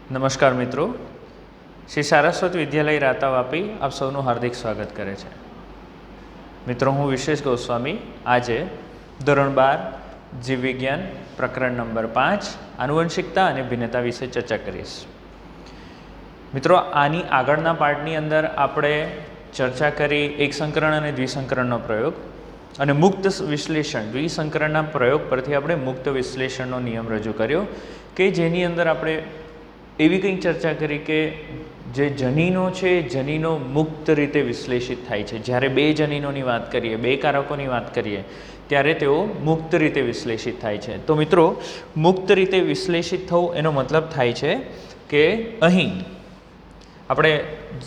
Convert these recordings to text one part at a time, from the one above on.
નમસ્કાર મિત્રો, શ્રી સારસ્વત વિદ્યાલય રાતાવાપી આપ સૌનું હાર્દિક સ્વાગત કરે છે. મિત્રો, હું વિશેષ ગોસ્વામી આજે ધોરણ 12 જીવ વિજ્ઞાન પ્રકરણ નંબર 5 આનુવંશિકતા અને ભિન્નતા વિશે ચર્ચા કરીશ. મિત્રો, આની આગળના પાઠની અંદર આપણે ચર્ચા કરી એક સંકરણ અને દ્વિસંકરણનો પ્રયોગ અને મુક્ત વિશ્લેષણ દ્વિસંકરણના પ્રયોગ પરથી આપણે મુક્ત વિશ્લેષણનો નિયમ રજૂ કર્યો કે જેની અંદર આપણે એવી કંઈક ચર્ચા કરી કે જે જનીનો છે જનીનો મુક્ત રીતે વિશ્લેષિત થાય છે. જ્યારે બે જનીનોની વાત કરીએ, બે કારકોની વાત કરીએ ત્યારે તેઓ મુક્ત રીતે વિશ્લેષિત થાય છે. તો મિત્રો, મુક્ત રીતે વિશ્લેષિત થવું એનો મતલબ થાય છે કે અહીં આપણે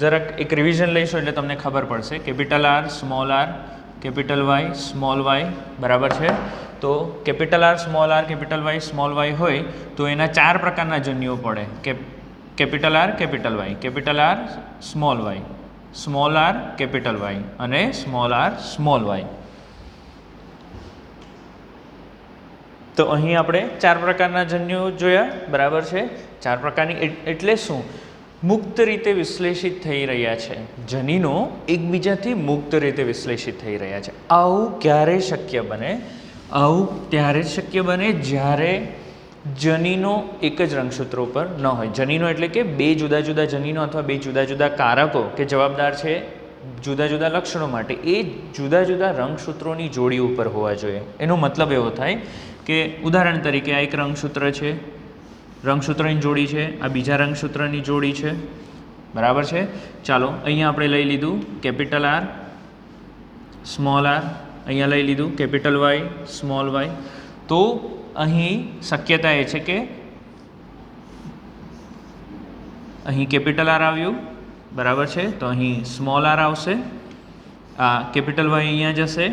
જરાક એક રિવિઝન લઈશું એટલે તમને ખબર પડશે. Capital R, capital Y, small Y, બરાબર છે. તો કેપિટલ આર, કેપિટલ વાય હોય તો એના 4 પ્રકારના જન્યુઓ પડે કે capital R, capital R, small R, capital Y અને સ્મોલ વાય. તો અહીં આપણે 4 પ્રકારના જન્યુઓ જોયા, બરાબર છે. 4 પ્રકારની એટલે શું? મુક્ત રીતે વિશ્લેષિત થઈ રહ્યા છે. જનીનો એકબીજાથી મુક્ત રીતે વિશ્લેષિત થઈ રહ્યા છે. આવું ક્યારે શક્ય બને? આવું ત્યારે જ શક્ય બને જ્યારે જનીનો એક જ રંગસૂત્ર ઉપર ન હોય. જનીનો એટલે કે બે જુદા જુદા જનીનો અથવા બે જુદા જુદા કારકો કે જવાબદાર છે જુદા જુદા લક્ષણો માટે એ જુદા જુદા રંગસૂત્રોની જોડી ઉપર હોવા જોઈએ. એનો મતલબ એવો થાય કે ઉદાહરણ તરીકે આ એક રંગસૂત્ર છે, રંગસૂત્રની જોડી છે, આ બીજા રંગસૂત્રની જોડી છે, બરાબર છે. ચાલો, અહીંયા આપણે લઈ લીધું કેપિટલ આર, સ્મોલ આર, અહીંયા લઈ લીધું કેપિટલ વાય, સ્મોલ વાય. તો અહીં શક્યતા એ છે કે અહીં કેપિટલ આર આવ્યું, બરાબર છે, તો અહીં સ્મોલ આર આવશે. આ કેપિટલ વાય અહીંયા જશે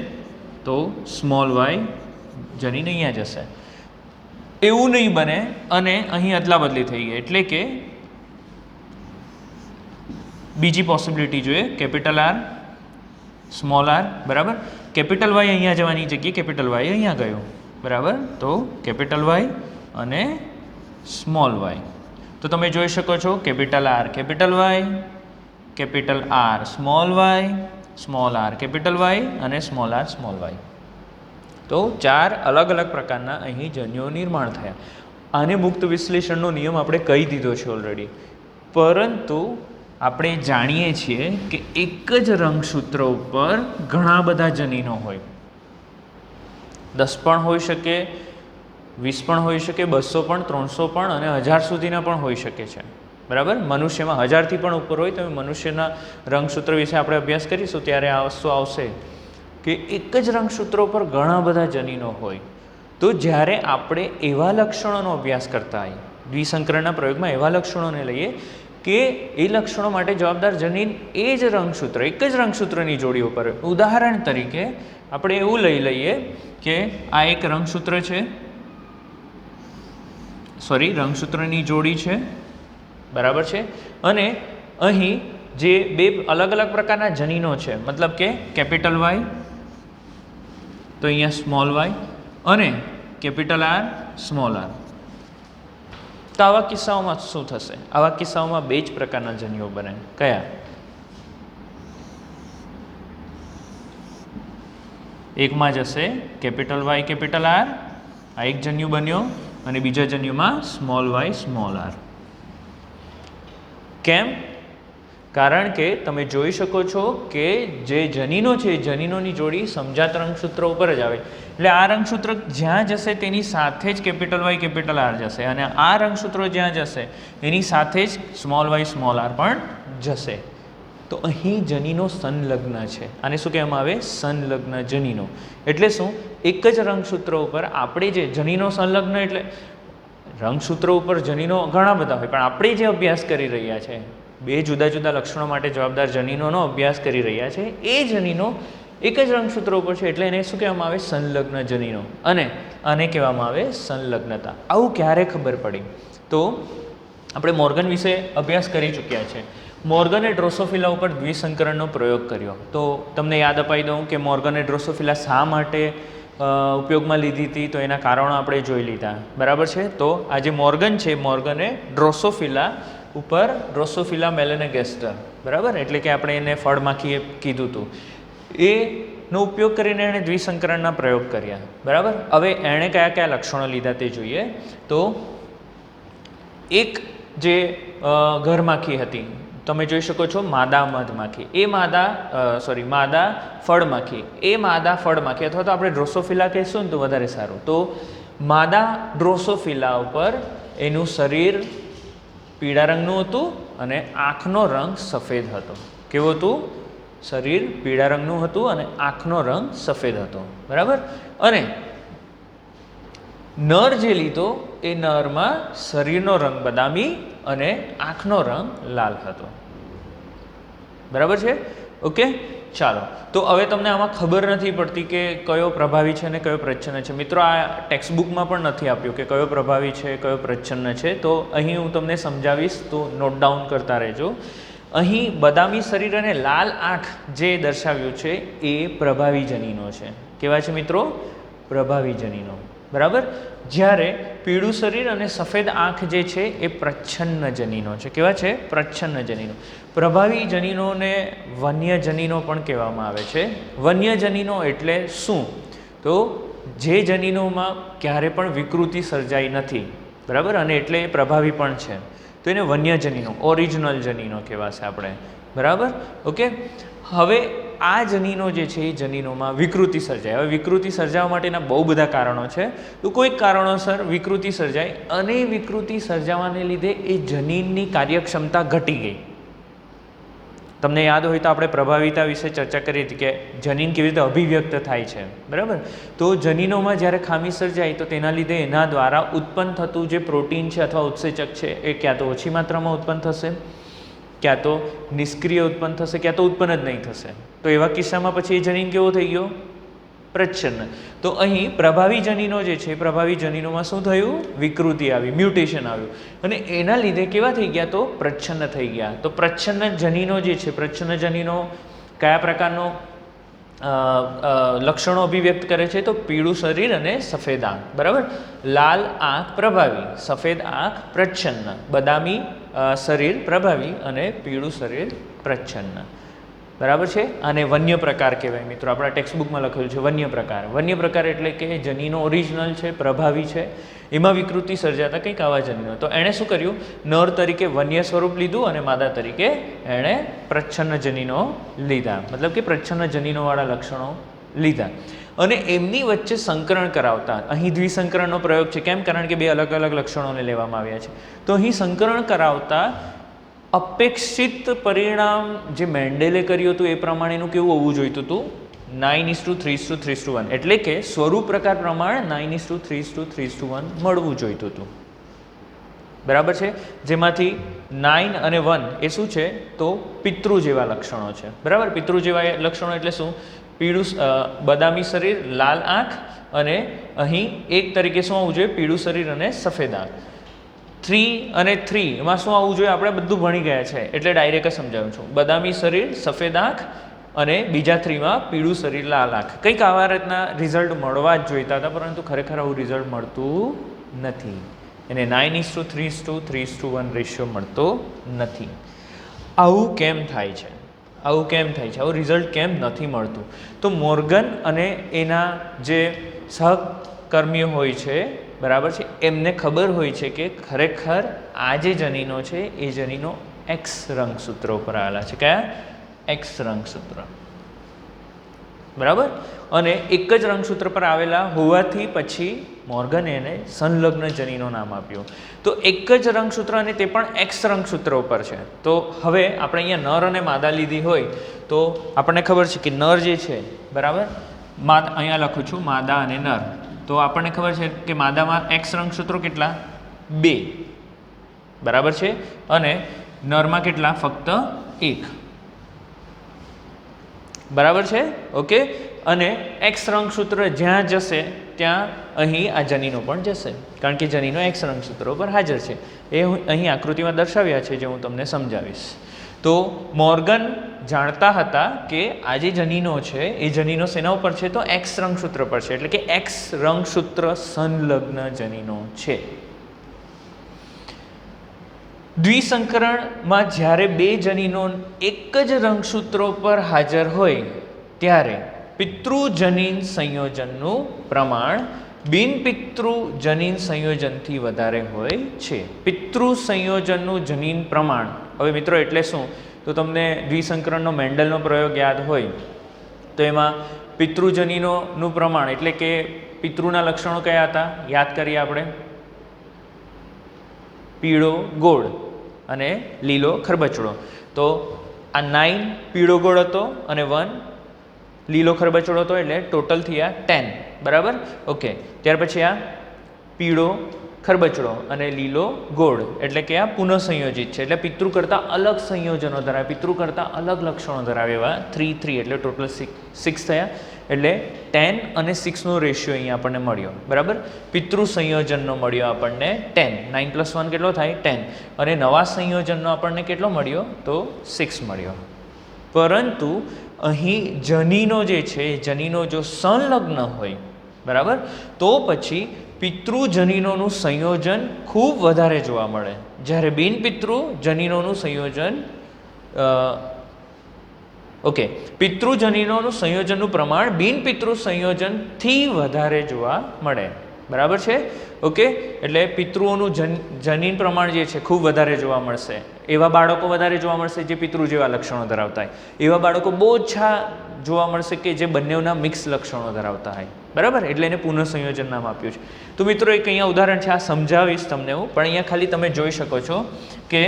તો સ્મોલ વાય જનીન અહીંયા જશે. એવું નહીં બને અને અહીં અદલા બદલી થઈ ગઈ. એટલે કે બીજી પોસિબિલિટી જોઈએ, કેપિટલ આર, સ્મોલ આર, બરાબર. કેપિટલ વાય અહીંયા જવાની જગ્યાએ કેપિટલ વાય અહીંયા ગયો, બરાબર. તો કેપિટલ વાય અને સ્મોલ વાય. તો તમે જોઈ શકો છો capital R, capital Y, capital R, small R, capital Y અને સ્મોલ વાય. તો 4 અલગ અલગ પ્રકારના અહીં જન્યુઓ નિર્માણ થયા. આને મુક્ત વિશ્લેષણનો નિયમ આપણે કહી દીધો છે ઓલરેડી. પરંતુ આપણે જાણીએ છીએ કે એક જ રંગસૂત્ર ઉપર ઘણા બધા જનીનો હોય. 10 પણ હોઈ શકે, 20 પણ હોઈ શકે, 200 પણ, 300 પણ અને 1000 સુધીના પણ હોઈ શકે છે, બરાબર. મનુષ્યમાં 1000થી પણ ઉપર હોય. તો મનુષ્યના રંગસૂત્ર વિશે આપણે અભ્યાસ કરીશું ત્યારે આ વસ્તુ આવશે કે એક જ રંગસૂત્રો પર ઘણા બધા જનીનો હોય. તો જ્યારે આપણે એવા લક્ષણોનો અભ્યાસ કરતા હોઈએ, દ્વિસંકરણના પ્રયોગમાં એવા લક્ષણોને લઈએ કે એ લક્ષણો માટે જવાબદાર જનીન એ જ રંગસૂત્ર, એક જ રંગસૂત્રની જોડી ઉપર. ઉદાહરણ તરીકે આપણે એવું લઈ લઈએ કે આ એક રંગસૂત્ર છે, રંગસૂત્રની જોડી છે, બરાબર છે. અને અહીં જે બે અલગ અલગ પ્રકારના જનીનો છે, મતલબ કે કેપિટલ વાય, તો અહીંયા સ્મોલ વાય અને કેપિટલ આર, સ્મોલ આર. તો આવા કિસ્સાઓમાં શું થશે? આવા કિસ્સાઓમાં 2 જ પ્રકારના જન્યુઓ બને. કયા? એકમાં જશે કેપિટલ વાય, કેપિટલ આર, આ એક જન્યુ બન્યો, અને બીજા જન્યુમાં સ્મોલ વાય, સ્મોલ આર. કેમ? કારણ કે તમે જોઈ શકો છો કે જે જનીનો છે એ જનીનોની જોડી સમજાત રંગસૂત્ર ઉપર જ આવે. એટલે આ રંગસૂત્ર જ્યાં જશે તેની સાથે જ કેપિટલ વાય, કેપિટલ આર જશે, અને આ રંગસૂત્રો જ્યાં જશે એની સાથે જ સ્મોલ વાય, સ્મોલ આર પણ જશે. તો અહીં જનીનો સંલગ્ન છે. આને શું કહેવામાં આવે? સંલગ્ન જનીનો. એટલે શું? એક જ રંગસૂત્ર ઉપર આપણે જે જનીનો સંલગ્ન એટલે રંગસૂત્રો ઉપર જનીનો ઘણા બધા હોય, પણ આપણે જે અભ્યાસ કરી રહ્યા છે, 2 જુદા જુદા લક્ષણો માટે જવાબદાર જનીનોનો અભ્યાસ કરી રહ્યા છે, એ જનીનો એક જ રંગસૂત્ર ઉપર છે. એટલે એને શું કહેવામાં આવે? સંલગ્ન જનીનો. અને આને કહેવામાં આવે સંલગ્નતા. આવું ક્યારે ખબર પડી? તો આપણે મોર્ગન વિશે અભ્યાસ કરી ચૂક્યા છે. મોર્ગને ડ્રોસોફિલા ઉપર દ્વિસંકરણનો પ્રયોગ કર્યો. તો તમને યાદ અપાઈ દઉં કે મોર્ગને ડ્રોસોફિલા શા માટે ઉપયોગમાં લીધી હતી, તો એના કારણો આપણે જોઈ લીધા, બરાબર છે. તો આ જે મોર્ગન છે, મોર્ગને ડ્રોસોફિલા ઉપર ડ્રોસોફિલા મેલેનેગેસ્ટર, બરાબર, એટલે કે આપણે એને ફળમાખી કીધું હતું, એનો ઉપયોગ કરીને એણે દ્વિસંકરણના પ્રયોગ કર્યા, બરાબર. હવે એણે કયા કયા લક્ષણો લીધા તે જોઈએ. તો એક જે ઘરમાખી હતી, તમે જોઈ શકો છો માદા મધમાખી, એ માદા ફળમાખી, એ માદા ફળમાખી, અથવા તો આપણે ડ્રોસોફિલા કહીશું ને તો વધારે સારું. તો માદા ડ્રોસોફિલા ઉપર એનું શરીર પીળા રંગનું હતું અને આંખનો રંગ સફેદ હતો. કેવું હતું? શરીર પીળા રંગનું હતું અને આંખનો રંગ સફેદ હતો, બરાબર. અને નર જે લીધો એ નરમાં શરીરનો રંગ બદામી અને આંખનો રંગ લાલ હતો, બરાબર છે. ઓકે, ચાલો. તો હવે તમને આમાં ખબર નથી પડતી કે કયો પ્રભાવી છે અને કયો પ્રચ્છન્ન છે. મિત્રો, આ ટેક્સ્ટ બુકમાં પણ નથી આપ્યું કે કયો પ્રભાવી છે, કયો પ્રચ્છન્ન છે. તો અહીં હું તમને સમજાવીશ, તો નોટ ડાઉન કરતા રહેજો. અહીં બદામી શરીર અને લાલ આંખ જે દર્શાવ્યું છે એ પ્રભાવી જનીનો છે. કેવા છે મિત્રો? પ્રભાવી જનીનો, બરાબર. જ્યારે પીળું શરીર અને સફેદ આંખ જે છે એ પ્રચ્છન્ન જનીનો છે. કેવા છે? પ્રચ્છન્ન જનીનો. પ્રભાવી જનીનોને વન્ય જનીનો પણ કહેવામાં આવે છે. વન્ય જનીનો એટલે શું? તો જે જનીનોમાં ક્યારે પણ વિકૃતિ સર્જાઈ નથી, બરાબર, અને એટલે એ પ્રભાવી પણ છે, તો એને વન્ય જનીનો, ઓરિજિનલ જનીનો કહેવાશે આપણે, બરાબર. ઓકે, હવે આ જનીનો જે છે એ જનીનોમાં વિકૃતિ સર્જાય. હવે વિકૃતિ સર્જાવા માટેના બહુ બધા કારણો છે. તો કોઈક કારણોસર વિકૃતિ સર્જાય અને વિકૃતિ સર્જાવાને લીધે એ જનીનની કાર્યક્ષમતા ઘટી ગઈ. તમને યાદ હોય તો આપણે પ્રભાવિતા વિશે ચર્ચા કરી હતી કે જનીન કેવી રીતે અભિવ્યક્ત થાય છે, બરાબર. તો જનીનોમાં જ્યારે ખામી સર્જાય તો તેના લીધે એના દ્વારા ઉત્પન્ન થતું જે પ્રોટીન છે અથવા ઉત્સેચક છે એ ક્યાં તો ઓછી માત્રામાં ઉત્પન્ન થશે, ક્યાં તો નિષ્ક્રિય ઉત્પન્ન થશે, ક્યાં તો ઉત્પન્ન જ નહીં થશે. તો એવા કિસ્સામાં પછી એ જનીન કેવો થઈ ગયો? પ્રચ્છન્ન. તો અહીં પ્રભાવી જનીનો જે છે, પ્રભાવી જનીનોમાં શું થયું? વિકૃતિ આવી, મ્યુટેશન આવ્યું, અને એના લીધે કેવા થઈ ગયા? તો પ્રચ્છન્ન થઈ ગયા. તો પ્રચ્છન્ન જનીનો જે છે, પ્રચ્છન્ન જનીનો કયા પ્રકારનો લક્ષણો અભિવ્યક્ત કરે છે? તો પીળું શરીર અને સફેદ આંખ, બરાબર. લાલ આંખ પ્રભાવી, સફેદ આંખ પ્રચ્છન્ન, બદામી શરીર પ્રભાવી અને પીળું શરીર પ્રચ્છન્ન, બરાબર છે. અને વન્ય પ્રકાર કહેવાય મિત્રો. આપણા ટેક્સ્ટબુકમાં લખેલું છે વન્ય પ્રકાર. વન્ય પ્રકાર એટલે કે જનીનો ઓરિજિનલ છે, પ્રભાવી છે, એમાં વિકૃતિ સર્જાતા કંઈક આવા જનીનો. તો એણે શું કર્યું? નર તરીકે વન્ય સ્વરૂપ લીધું અને માદા તરીકે એણે પ્રચ્છન્ન જનીનો લીધા, મતલબ કે પ્રચ્છન્ન જનીનોવાળા લક્ષણો લીધા અને એમની વચ્ચે સંકરણ કરાવતા. અહીં દ્વિસંકરણનો પ્રયોગ છે. કેમ? કારણ કે બે અલગ અલગ લક્ષણોને લેવામાં આવ્યા છે. તો અહીં સંકરણ કરાવતા અપેક્ષિત પરિણામ જે મેન્ડેલે કર્યું હતું એ પ્રમાણેનું કેવું હોવું જોઈતું હતું? 9:3:3:1, એટલે કે સ્વરૂપ પ્રકાર પ્રમાણે 9:3:3:1 મળવું જોઈતું હતું, બરાબર છે. જેમાંથી 9 અને 1 એ શું છે? તો પિતૃ જેવા લક્ષણો છે, બરાબર. પિતૃ જેવા લક્ષણો એટલે શું? પીળું બદામી શરીર, લાલ આંખ, અને અહીં એક તરીકે શું આવવું જોઈએ? પીળું શરીર અને સફેદ આંખ. 3 અને 3 એમાં શું આવવું જોઈએ? આપણે બધું ભણી ગયા છે એટલે ડાયરેક્ટ સમજાવું છું. બદામી શરીર, સફેદ આંખ, અને બીજા 3માં પીળું શરીર, લાલ આંખ. કંઈક આવા રીતના રિઝલ્ટ મળવા જ જોઈતા હતા, પરંતુ ખરેખર આવું રિઝલ્ટ મળતું નથી. એને 9:3:3:1 રેશિયો મળતો નથી. આવું કેમ થાય છે? આવું કેમ થાય છે? આવું રિઝલ્ટ કેમ નથી મળતું? તો મોર્ગન અને એના જે સહકર્મીઓ હોય છે, બરાબર છે, એમને ખબર હોય છે કે ખરેખર આ જે જનીનો છે એ જનીનો એક્સ રંગસૂત્ર ઉપર આવેલા છે. કયા? એક્સ રંગસૂત્ર, બરાબર. અને એક જ રંગસૂત્ર પર આવેલા હોવાથી પછી મોર્ગને એને સંલગ્ન જનીનો નામ આપ્યું. તો એક જ રંગસૂત્ર અને તે પણ એક્સ રંગસૂત્ર ઉપર છે. તો હવે આપણે અહીંયા નર અને માદા લીધી હોય તો આપણને ખબર છે કે નર જે છે, બરાબર, અહીંયા લખું છું માદા અને નર. તો આપણને ખબર છે કે માદામાં એક્સ રંગસૂત્રો કેટલા? 2, બરાબર છે, અને નરમાં કેટલા? ફક્ત 1, બરાબર છે. ઓકે, અને એક્સ રંગસૂત્ર જ્યાં જશે ત્યાં અહીં આ જનીનો પણ જશે, કારણ કે જનીનો એક્સ રંગસૂત્રો પર હાજર છે. એ અહીં આકૃતિમાં દર્શાવ્યા છે, જે હું તમને સમજાવીશ. તો મોર્ગન જાણતા હતા કે આ જે જનીનો છે એ જનીનો શેના ઉપર છે, તો એક્સ રંગસૂત્ર પર છે, એટલે કે એક્સ રંગસૂત્ર સંલગ્ન જનીનો છે. દ્વિસંકરણમાં જ્યારે બે જનીનો એક જ રંગસૂત્રો પર હાજર હોય ત્યારે પિતૃજનીન સંયોજનનું પ્રમાણ બિનપિતૃજનીન સંયોજનથી વધારે હોય છે. પિતૃ સંયોજનનું જનીન પ્રમાણ, હવે મિત્રો એટલે શું, તો તમને દ્વિસંકરણનો મેન્ડલનો પ્રયોગ યાદ હોય તો એમાં પિતૃજનીનોનું પ્રમાણ એટલે કે પિતૃના લક્ષણો કયા હતા યાદ કરીએ આપણે, પીળો ગોળ અને લીલો ખરબચડો. તો આ 9 પીળો ગોળ હતો અને 1 લીલો ખરબચડો હતો, એટલે ટોટલ થયા 10, બરાબર. ઓકે, ત્યાર પછી આ પીળો ખરબચડો અને લીલો ગોળ એટલે કે આ પુનઃસંયોજિત છે, એટલે પિતૃ કરતાં અલગ સંયોજનો ધરાવે, પિતૃ કરતાં અલગ લક્ષણો ધરાવે એવા 3 3 એટલે ટોટલ 6 થયા. એટલે 10 અને 6નો રેશિયો અહીંયા આપણને મળ્યો, બરાબર. પિતૃ સંયોજનનો મળ્યો આપણને 10, 9 + 1 કેટલો થાય 10, અને નવા સંયોજનનો આપણને કેટલો મળ્યો તો 6 મળ્યો. પરંતુ અહીં જનીનો જે છે જનીનો જો સંલગ્ન હોય, બરાબર, તો પછી પિતૃજનીનોનું સંયોજન ખૂબ વધારે જોવા મળે, જ્યારે બિનપિતૃ જનીનોનું સંયોજન ઓકે પિતૃજનીનોનું સંયોજનનું પ્રમાણ બિનપિતૃ સંયોજનથી વધારે જોવા મળે, બરાબર છે. ઓકે, એટલે પિતૃઓનું જનીન પ્રમાણ જે છે ખૂબ વધારે જોવા મળશે. એવા બાળકો વધારે જોવા મળશે જે પિતૃ જેવા લક્ષણો ધરાવતા હોય, એવા બાળકો બહુ ઓછા જોવા મળશે કે જે બંનેના મિક્સ લક્ષણો ધરાવતા હોય, બરાબર. એટલે એને પુનઃસંયોજન નામ આપ્યું છે. તો મિત્રો એક અહીંયા ઉદાહરણ છે, આ સમજાવીશ તમને હું, પણ અહીંયા ખાલી તમે જોઈ શકો છો કે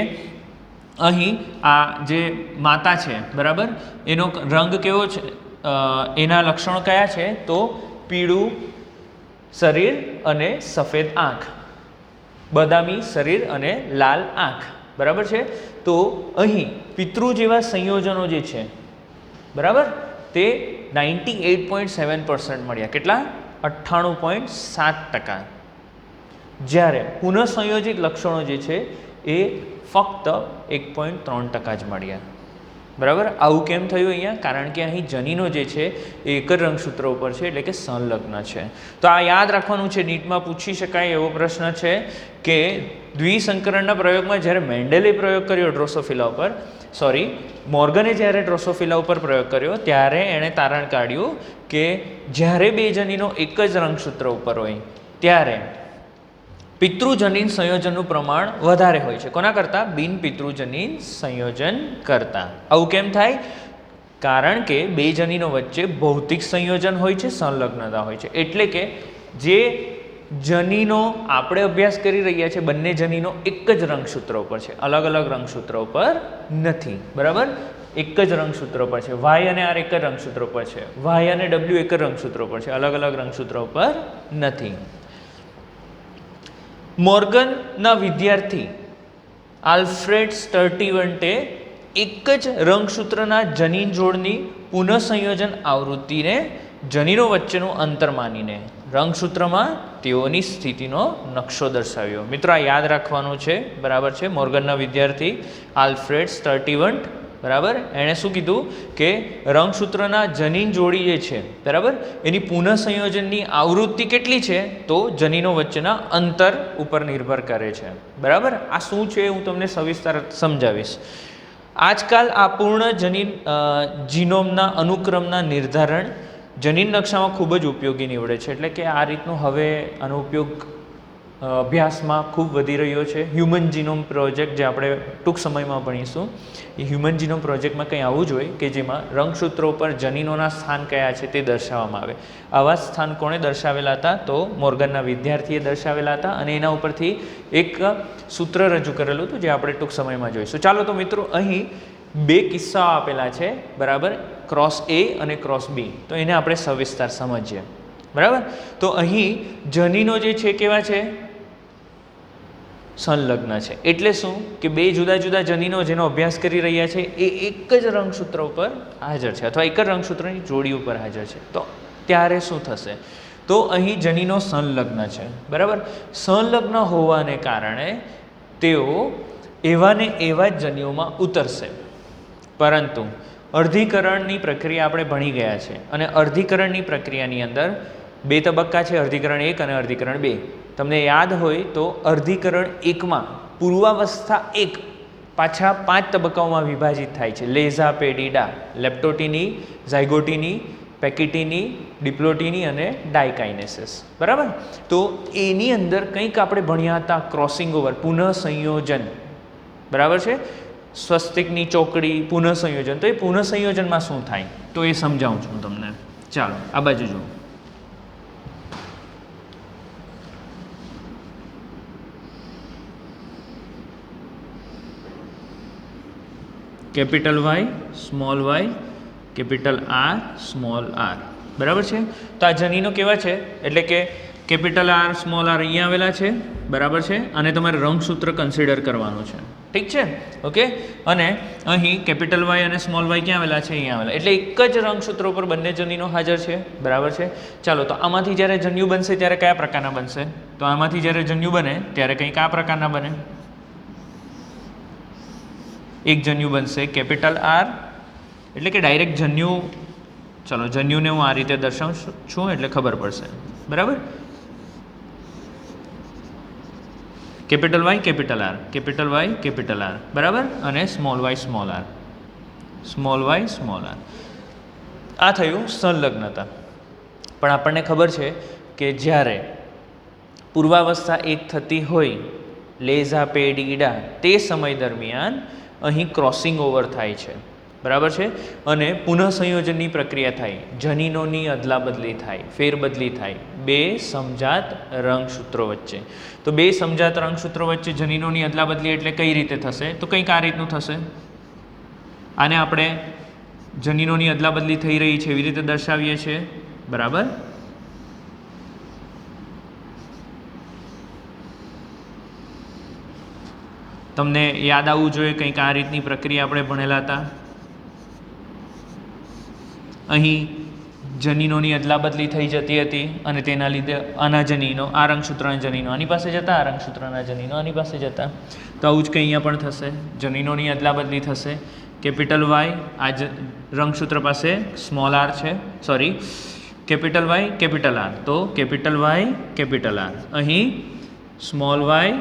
અહીં આ જે માતા છે, બરાબર, એનો રંગ કેવો છે, એના લક્ષણો કયા છે, તો પીળું શરીર અને સફેદ આંખ, બદામી શરીર અને લાલ આંખ, બરાબર છે. તો અહીં પિતૃ જેવા સંયોજનો જે છે, બરાબર, તે 98.7% મળ્યા, કેટલા 98.7%, જ્યારે પુનઃસંયોજિત લક્ષણો જે છે એ ફક્ત 1.3% જ મળ્યા, બરાબર. આવું કેમ થયું અહીંયા, કારણ કે અહીં જનીનો જે છે એ એક જ રંગસૂત્ર ઉપર છે, એટલે કે સંલગ્ન છે. તો આ યાદ રાખવાનું છે, નીટમાં પૂછી શકાય એવો પ્રશ્ન છે કે દ્વિસંકરણના પ્રયોગમાં જ્યારે મેન્ડેલે પ્રયોગ કર્યો ડ્રોસોફિલા ઉપર, મોર્ગને જ્યારે ડ્રોસોફિલા ઉપર પ્રયોગ કર્યો ત્યારે એણે તારણ કાઢ્યું કે જ્યારે બે જનીનો એક જ રંગસૂત્ર ઉપર હોય ત્યારે પિતૃજનીન સંયોજનનું પ્રમાણ વધારે હોય છે, કોના કરતાં, બિનપિતૃજનીન સંયોજન કરતાં. આવું કેમ થાય, કારણ કે બે જનીનો વચ્ચે ભૌતિક સંયોજન હોય છે, સંલગ્નતા હોય છે. એટલે કે જે જનીનો આપણે અભ્યાસ કરી રહ્યા છે બંને જનીનો એક જ રંગસૂત્ર ઉપર છે, અલગ અલગ રંગસૂત્ર ઉપર નથી, બરાબર. એક જ રંગસૂત્ર પર છે, વાય અને આર એક જ રંગસૂત્ર પર છે, વાય અને ડબલ્યુ એક જ રંગસૂત્ર પર છે, અલગ અલગ રંગસૂત્ર પર નથી. મોર્ગનના વિદ્યાર્થી આલ્ફ્રેડ સ્ટર્ટીવન્ટે એક જ રંગસૂત્રના જનીન જોડની પુનઃસંયોજન આવૃત્તિને જનીનો વચ્ચેનું અંતર માનીને રંગસૂત્રમાં તેઓની સ્થિતિનો નકશો દર્શાવ્યો. મિત્રો આ યાદ રાખવાનું છે, બરાબર છે. મોર્ગનના વિદ્યાર્થી આલ્ફ્રેડ સ્ટર્ટીવન્ટ, બરાબર, એણે શું કીધું કે રંગસૂત્રના જનીન જોડી જે છે, બરાબર, એની પુનઃસંયોજનની આવૃત્તિ કેટલી છે, તો જનીનો વચ્ચેના અંતર ઉપર નિર્ભર કરે છે, બરાબર. આ શું છે હું તમને સવિસ્તાર સમજાવીશ. આજકાલ આ પૂર્ણ જનીન જીનોમના અનુક્રમના નિર્ધારણ જનીન નકશામાં ખૂબ જ ઉપયોગી નીવડે છે, એટલે કે આ રીતનું હવે આનો ઉપયોગ અભ્યાસમાં ખૂબ વધી રહ્યો છે. હ્યુમન જીનોમ પ્રોજેક્ટ જે આપણે ટૂંક સમયમાં ભણીશું, એ હ્યુમન જીનોમ પ્રોજેક્ટમાં કંઈ આવું જ હોય કે જેમાં રંગસૂત્રો પર જનીનોના સ્થાન કયા છે તે દર્શાવવામાં આવે. આવા સ્થાન કોણે દર્શાવેલા હતા, તો મોર્ગનના વિદ્યાર્થીએ દર્શાવેલા હતા, અને એના ઉપરથી એક સૂત્ર રજૂ કરેલું હતું જે આપણે ટૂંક સમયમાં જોઈશું. ચાલો તો મિત્રો અહીં બે કિસ્સાઓ આપેલા છે, બરાબર, ક્રોસ એ અને ક્રોસ બી. તો એને આપણે સવિસ્તાર સમજીએ, બરાબર. તો અહીં જનીનો જે છે કેવા છે, સંલગ્ન છે. એટલે શું કે બે જુદા જુદા જનીનો જેનો અભ્યાસ કરી રહ્યા છે એ એક જ રંગસૂત્ર ઉપર હાજર છે, અથવા એક જ રંગસૂત્રની જોડી ઉપર હાજર છે. તો ત્યારે શું થશે, તો અહીં જનીનો સંલગ્ન છે, બરાબર. સંલગ્ન હોવાને કારણે તેઓ એવા ને એવા જ જનીઓમાં ઉતરશે, પરંતુ અર્ધીકરણની પ્રક્રિયા આપણે ભણી ગયા છે અને અર્ધીકરણની પ્રક્રિયાની અંદર 2 તબક્કા છે, અર્ધીકરણ 1 અને અર્ધીકરણ 2. તમને યાદ હોય તો અર્ધીકરણ 1માં પૂર્વાવસ્થા 1 પાછા 5 તબક્કાઓમાં વિભાજિત થાય છે. લેઝા પેડિડા, લેપ્ટોટીની, ઝાયગોટીની, પેકિટીની, ડિપ્લોટીની અને ડાયકાઇનેસિસ. બરાબર. તો એની અંદર કંઈક આપણે ભણ્યા હતા ક્રોસિંગ ઓવર, પુનઃ સંયોજન. બરાબર છે. સ્વસ્તિકની ચોકડી, પુનઃ સંયોજન. તો એ પુનઃ સંયોજનમાં શું થાય તો એ સમજાવું છું તમને. ચાલો આ બાજુ જુઓ. Capital Y, small Y, capital R, small R. બરાબર છે. તો આ જનીનો કેવા છે એટલે કે કેપિટલ આર, સ્મોલ આર અહીંયા આવેલા છે. બરાબર છે. અને તમારે રંગસૂત્ર કન્સિડર કરવાનું છે. ઠીક છે. ઓકે. અને અહીં કેપિટલ વાય અને સ્મોલ વાય ક્યાં આવેલા છે? અહીંયા આવેલા. એટલે એક જ રંગસૂત્ર ઉપર બંને જનીનો હાજર છે. બરાબર છે. ચાલો તો આમાંથી જ્યારે જન્યુ બનશે ત્યારે કયા પ્રકારના બનશે? તો આમાંથી જ્યારે જન્યુ બને ત્યારે કંઈક આ પ્રકારના બને. એક જન્યુ બનશે કેપિટલ આર એટલે કે ડાયરેક્ટ જન્યુ. ચલો જન્યુને હું આ રીતે દર્શાવું છું એટલે ખબર પડશે. બરાબર. Capital Y, capital R, capital Y, capital R. બરાબર. અને small Y, small R, small Y, small R. આ થયું સંલગ્નતા. પણ આપણને ખબર છે કે જ્યારે પૂર્વાવસ્થા 1 થતી હોય, લેઝા પેડિડા, તે સમય દરમિયાન અહીં ક્રોસિંગ ઓવર થાય છે. બરાબર છે. અને પુનઃ સંયોજનની પ્રક્રિયા થાય, જનીનોની અદલાબદલી થાય, ફેરબદલી થાય 2 સમજાત રંગસૂત્રો વચ્ચે. તો 2 સમજાત રંગસૂત્રો વચ્ચે જનીનોની અદલાબદલી એટલે કઈ રીતે થશે? તો કંઈક આ રીતનું થશે. આને આપણે જનીનોની અદલાબદલી થઈ રહી છે એવી રીતે દર્શાવીએ છીએ. બરાબર. તમને યાદ આવવું જોઈએ કંઈક આ રીતની પ્રક્રિયા આપણે ભણેલા હતા. અહીં જનીનોની અદલાબદલી થઈ જતી હતી અને તેના લીધે આના જનીનો, આ રંગસૂત્રના જનીનો આની પાસે જતા, આ રંગસૂત્રના જનીનો આની પાસે જતા. તો આવું જ કંઈ અહીંયા પણ થશે. જનીનોની અદલાબદલી થશે. કેપિટલ વાય આ રંગસૂત્ર પાસે સ્મોલ આર છે, sorry capital Y, capital R. તો કેપિટલ વાય, કેપિટલ આર. અહીં સ્મોલ વાય,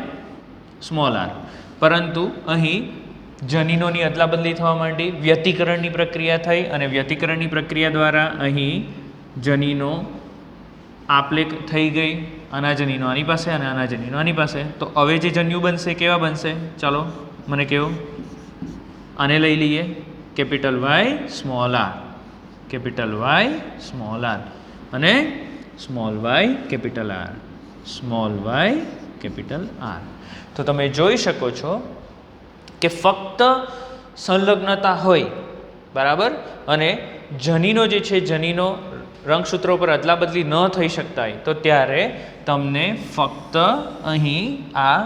સ્મોલ આર. પરંતુ અહીં જનીનોની અદલાબદલી થવા માંડી, વ્યતિકરણની પ્રક્રિયા થઈ અને વ્યતિકરણની પ્રક્રિયા દ્વારા અહીં જનીનો આપલે થઈ ગઈ. આના જનીનો આની પાસે અને આના જનીનો આની પાસે. તો હવે જે જન્યુ બનશે કેવા બનશે? ચાલો મને કહો. આને લઈ લઈએ. Capital Y, small R, capital Y, small r અને small Y, capital R, small Y, capital R. તો તમે જોઈ શકો છો કે ફક્ત સંલગ્નતા હોય, બરાબર, અને જનીનો જે છે, જનીનો રંગસૂત્રો પર અદલાબદલી ન થઈ શકતા હોય તો ત્યારે તમને ફક્ત અહીં આ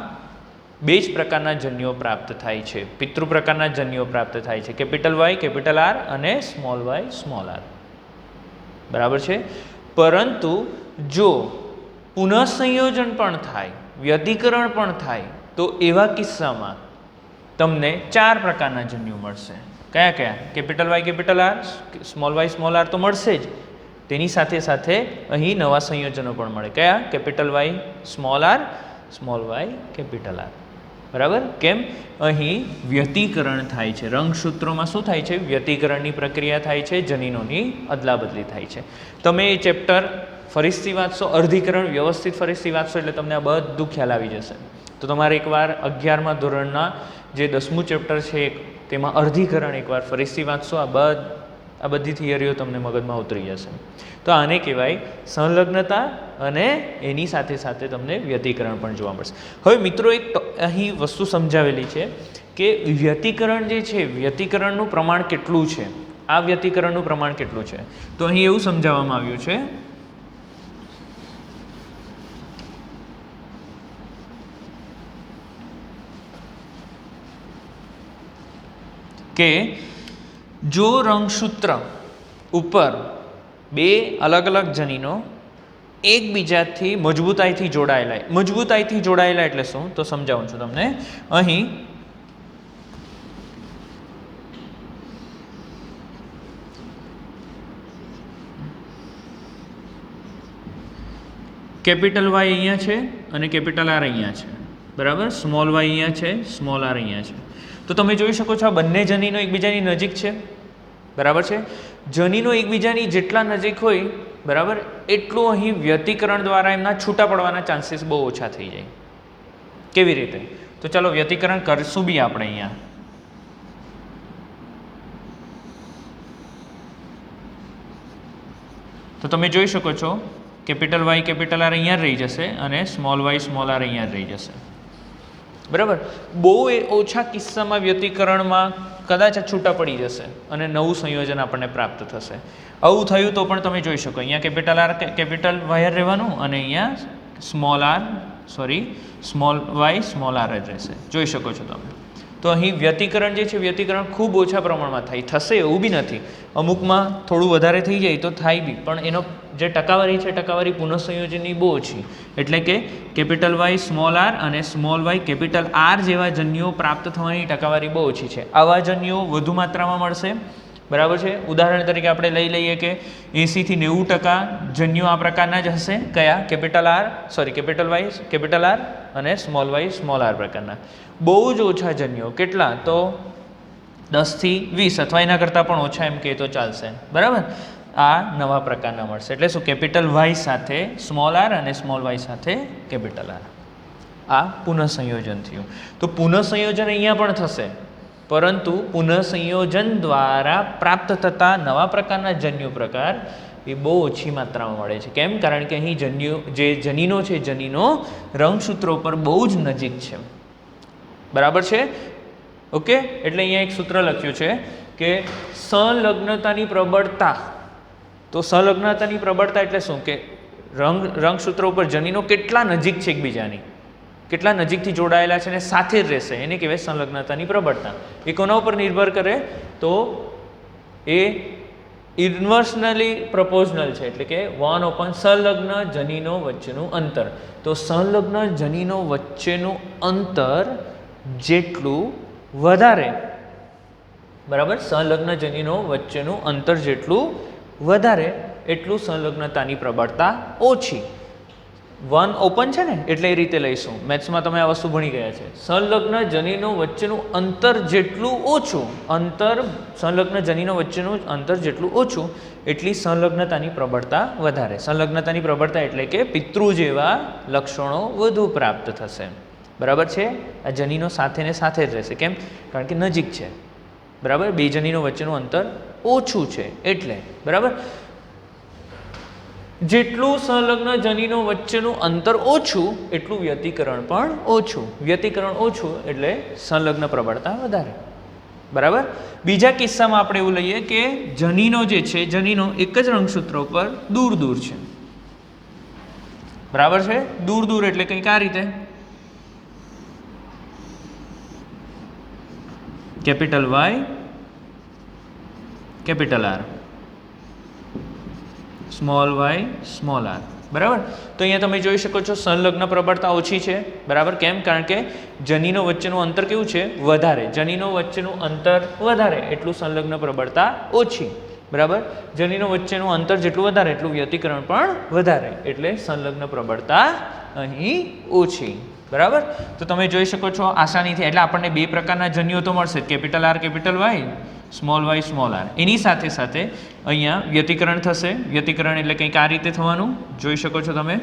2 જ પ્રકારના જન્યુઓ પ્રાપ્ત થાય છે. પિતૃ પ્રકારના જન્યુઓ પ્રાપ્ત થાય છે. કેપિટલ વાય, કેપિટલ આર અને સ્મોલ વાય, સ્મોલ આર. બરાબર છે. પરંતુ જો પુનઃસંયોજન પણ થાય, વ્યતિકરણ પણ થાય તો એવા કિસ્સામાં તમને 4 પ્રકારના જન્યુ મળશે. કયા કયા? Capital Y, capital R, small Y, small R તો મળશે જ. તેની સાથે સાથે અહીં નવા સંયોજનો પણ મળે. કયા? Capital Y, small R, small Y, capital R. બરાબર. કેમ? અહીં વ્યતિકરણ થાય છે. રંગસૂત્રોમાં શું થાય છે? વ્યતિકરણની પ્રક્રિયા થાય છે, જનીનોની અદલાબદલી થાય છે. તમે એ ચેપ્ટર ફરીથી વાંચશો, અર્ધીકરણ વ્યવસ્થિત ફરીથી વાંચશો એટલે તમને આ બધું ખ્યાલ આવી જશે. તો તમારે એકવાર 11મા ધોરણના જે 10મું ચેપ્ટર છે તેમાં અર્ધીકરણ એકવાર ફરીથી વાંચશો. આ બધી થિયરીઓ તમને મગજમાં ઉતરી જશે. તો આને કહેવાય સંલગ્નતા અને એની સાથે સાથે તમને વ્યતિકરણ પણ જોવા મળશે. હવે મિત્રો એક અહીં વસ્તુ સમજાવેલી છે કે વ્યતિકરણ જે છે, વ્યતિકરણનું પ્રમાણ કેટલું છે, આ વ્યતિકરણનું પ્રમાણ કેટલું છે. તો અહીં એવું સમજાવવામાં આવ્યું છે કે જો રંગસૂત્ર ઉપર 2 અલગ અલગ જનીનો એકબીજાથી મજબૂતાઈથી જોડાયેલા એટલે શું? તો સમજાવું છું તમને. અહીં કેપિટલ વાય અહીંયા છે અને કેપિટલ આર અહીંયા છે, બરાબર. સ્મોલ વાય અહીંયા છે, સ્મોલ આર અહીંયા છે. તો તમે જોઈ શકો છો આ બંને જનીનો એકબીજાની નજીક છે, બરાબર છે. જનીનો એકબીજાની જેટલા નજીક હોય, બરાબર, એટલું અહીં વ્યતિકરણ દ્વારા એમના છૂટા પડવાના ચાન્સીસ બહુ ઓછા થઈ જાય. કેવી રીતે? તો ચાલો વ્યતિકરણ કરશું બી આપણે અહીંયા. તો તમે જોઈ શકો છો કેપિટલ વાય કેપિટલ આર અહીંયા રહી જશે અને સ્મોલ વાય સ્મોલ આર અહીંયા રહી જશે, બરાબર. બહુ ઓછા કિસ્સામાં વ્યતિકરણમાં કદાચ આ છૂટા પડી જશે અને નવું સંયોજન આપણને પ્રાપ્ત થશે. આવું થયું તો પણ તમે જોઈ શકો અહીંયા કેપિટલ આર કેપિટલ વાય રહેવાનું અને અહીંયા સ્મોલ વાય સ્મોલ આર જ રહેશે. જોઈ શકો છો તમે. તો અહીં વ્યતિકરણ જે છે વ્યતિકરણ ખૂબ ઓછા પ્રમાણમાં થાય. થશે એવું બી નથી, અમુકમાં થોડું વધારે થઈ જાય તો થાય બી, પણ એનો જે ટકાવારી છે ટકાવારી પુનઃસંયોજનની બહુ ઓછી. એટલે કે કેપિટલ વાય સ્મોલ આર અને સ્મોલ વાય કેપિટલ આર જેવા જન્યુઓ પ્રાપ્ત થવાની ટકાવારી બહુ ઓછી છે. આવા જન્યુઓ વધુ માત્રામાં મળશે, બરાબર છે. ઉદાહરણ તરીકે આપણે લઈ લઈએ કે 80 થી 90% જન્યુઓ આ પ્રકારના જ હશે. કયા? કેપિટલ વાય કેપિટલ આર અને સ્મોલ વાય સ્મોલ આર પ્રકારના. બહુ જ ઓછા જન્યુઓ, કેટલા? તો 10 થી 20 અથવા એના કરતાં પણ ઓછા એમ કહે તો ચાલશે, બરાબર. આ નવા પ્રકારના મળશે. એટલે શું? કેપિટલ વાય સાથે સ્મોલ આર અને સ્મોલ વાય સાથે કેપિટલ આર. આ પુનઃસંયોજન થયું. તો પુનઃસંયોજન અહીંયા પણ થશે, પરંતુ પુનઃસંયોજન દ્વારા પ્રાપ્ત થતા નવા પ્રકારના જન્યુ પ્રકાર એ બહુ ઓછી માત્રામાં મળે છે. કેમ? કારણ કે અહીં જે જનીનો છે, જનીનો રંગસૂત્રો પર બહુ જ નજીક છે, બરાબર છે. ઓકે, એટલે અહીંયા એક સૂત્ર લખ્યું છે કે સંલગ્નતાની પ્રબળતા. તો સંલગ્નતાની પ્રબળતા એટલે શું? કે રંગસૂત્રો ઉપર જનીનો કેટલા નજીક છે એકબીજાની, કેટલા નજીકથી જોડાયેલા છે અને સાથે જ રહેશે, એને કહેવાય સંલગ્નતાની પ્રબળતા. એ કોના ઉપર નિર્ભર કરે? તો એ ઇન્વર્સનલી પ્રપોઝનલ છે, એટલે કે 1/, સંલગ્ન જનીનો વચ્ચેનું અંતર. તો સંલગ્ન જનીનો વચ્ચેનું અંતર જેટલું વધારે, બરાબર, સંલગ્ન જનીનો વચ્ચેનું અંતર જેટલું વધારે એટલું સંલગ્નતાની પ્રબળતા ઓછી. 1/, છે ને, એટલે એ રીતે લઈશું. મેથ્સમાં તમે આ વસ્તુ ભણી ગયા છે. સંલગ્ન જનીનો વચ્ચેનું અંતર જેટલું ઓછું, સંલગ્ન જનીનો વચ્ચેનું અંતર જેટલું ઓછું એટલી સંલગ્નતાની પ્રબળતા વધારે. સંલગ્નતાની પ્રબળતા એટલે કે પિતૃ જેવા લક્ષણો વધુ પ્રાપ્ત થશે, બરાબર છે. આ જનીનો સાથે ને સાથે જ રહેશે. કેમ? કારણ કે નજીક છે, બરાબર. બે જનીનો વચ્ચેનું અંતર ઓછું છે એટલે, બરાબર. જેટલું સંલગ્ન જનીનો વચ્ચેનું અંતર ઓછું એટલું વ્યતિકરણ પણ ઓછું. વ્યતિકરણ ઓછું એટલે સંલગ્ન પ્રબળતા વધારે, બરાબર. બીજા કિસ્સામાં આપણે એવું લઈએ કે જનીનો જે છે, જનીનો એક જ રંગસૂત્ર ઉપર દૂર દૂર છે, બરાબર છે. દૂર દૂર એટલે કંઈક આ રીતે capital Y capital R, small Y small R, બરાબર. તો અહીંયા તમે જોઈ શકો છો સંલગ્ન પ્રબળતા ઓછી છે, બરાબર. કેમ? કારણ કે જનીનો વચ્ચેનું અંતર કેવું છે? વધારે. જનીનો વચ્ચેનું અંતર વધારે એટલું સંલગ્ન પ્રબળતા ઓછી, બરાબર. જનીનો વચ્ચેનું અંતર જેટલું વધારે એટલું વ્યતિકરણ પણ વધારે, એટલે સંલગ્ન પ્રબળતા અહીં ઓછી, બરાબર. તો તમે જોઈ શકો છો આસાનીથી. એટલે આપણને બે પ્રકારના જન્યુઓ તો મળશે, capital R capital Y, small Y small r. એની સાથે સાથે અહીંયા વ્યતિકરણ થશે. વ્યતિકરણ એટલે કંઈક આ રીતે થવાનું, જોઈ શકો છો તમે.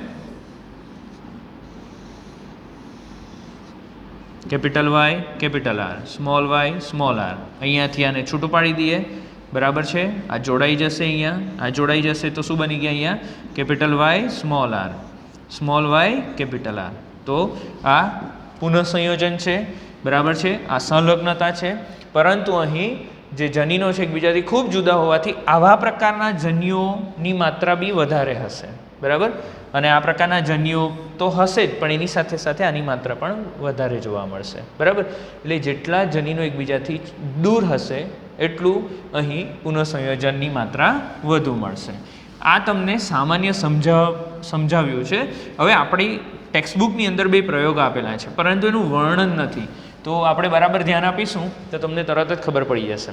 Capital Y capital R, small Y small R. અહીંયાથી આને છૂટું પાડી દઈએ, બરાબર છે. આ જોડાઈ જશે, અહીંયા આ જોડાઈ જશે તો શું બની ગયા? અહીંયા capital Y small R, small Y capital R. તો આ પુનઃસંયોજન છે, બરાબર છે. આ સંલગ્નતા છે. પરંતુ અહીં જે જનીનો છે એકબીજાથી ખૂબ જુદા હોવાથી આવા પ્રકારના જન્યુઓની માત્રા બી વધારે હશે, બરાબર. અને આ પ્રકારના જન્યુઓ તો હશે જ, પણ એની સાથે સાથે આની માત્રા પણ વધારે જોવા મળશે, બરાબર. એટલે જેટલા જનીનો એકબીજાથી દૂર હશે એટલું અહીં પુનઃસંયોજનની માત્રા વધુ મળશે. આ તમને સામાન્ય સમજાવ્યું છે. હવે આપણી ટેક્સ્ટબુકની અંદર બે પ્રયોગ આપેલા છે, પરંતુ એનું વર્ણન નથી. તો આપણે બરાબર ધ્યાન આપીશું તો તમને તરત જ ખબર પડી જશે.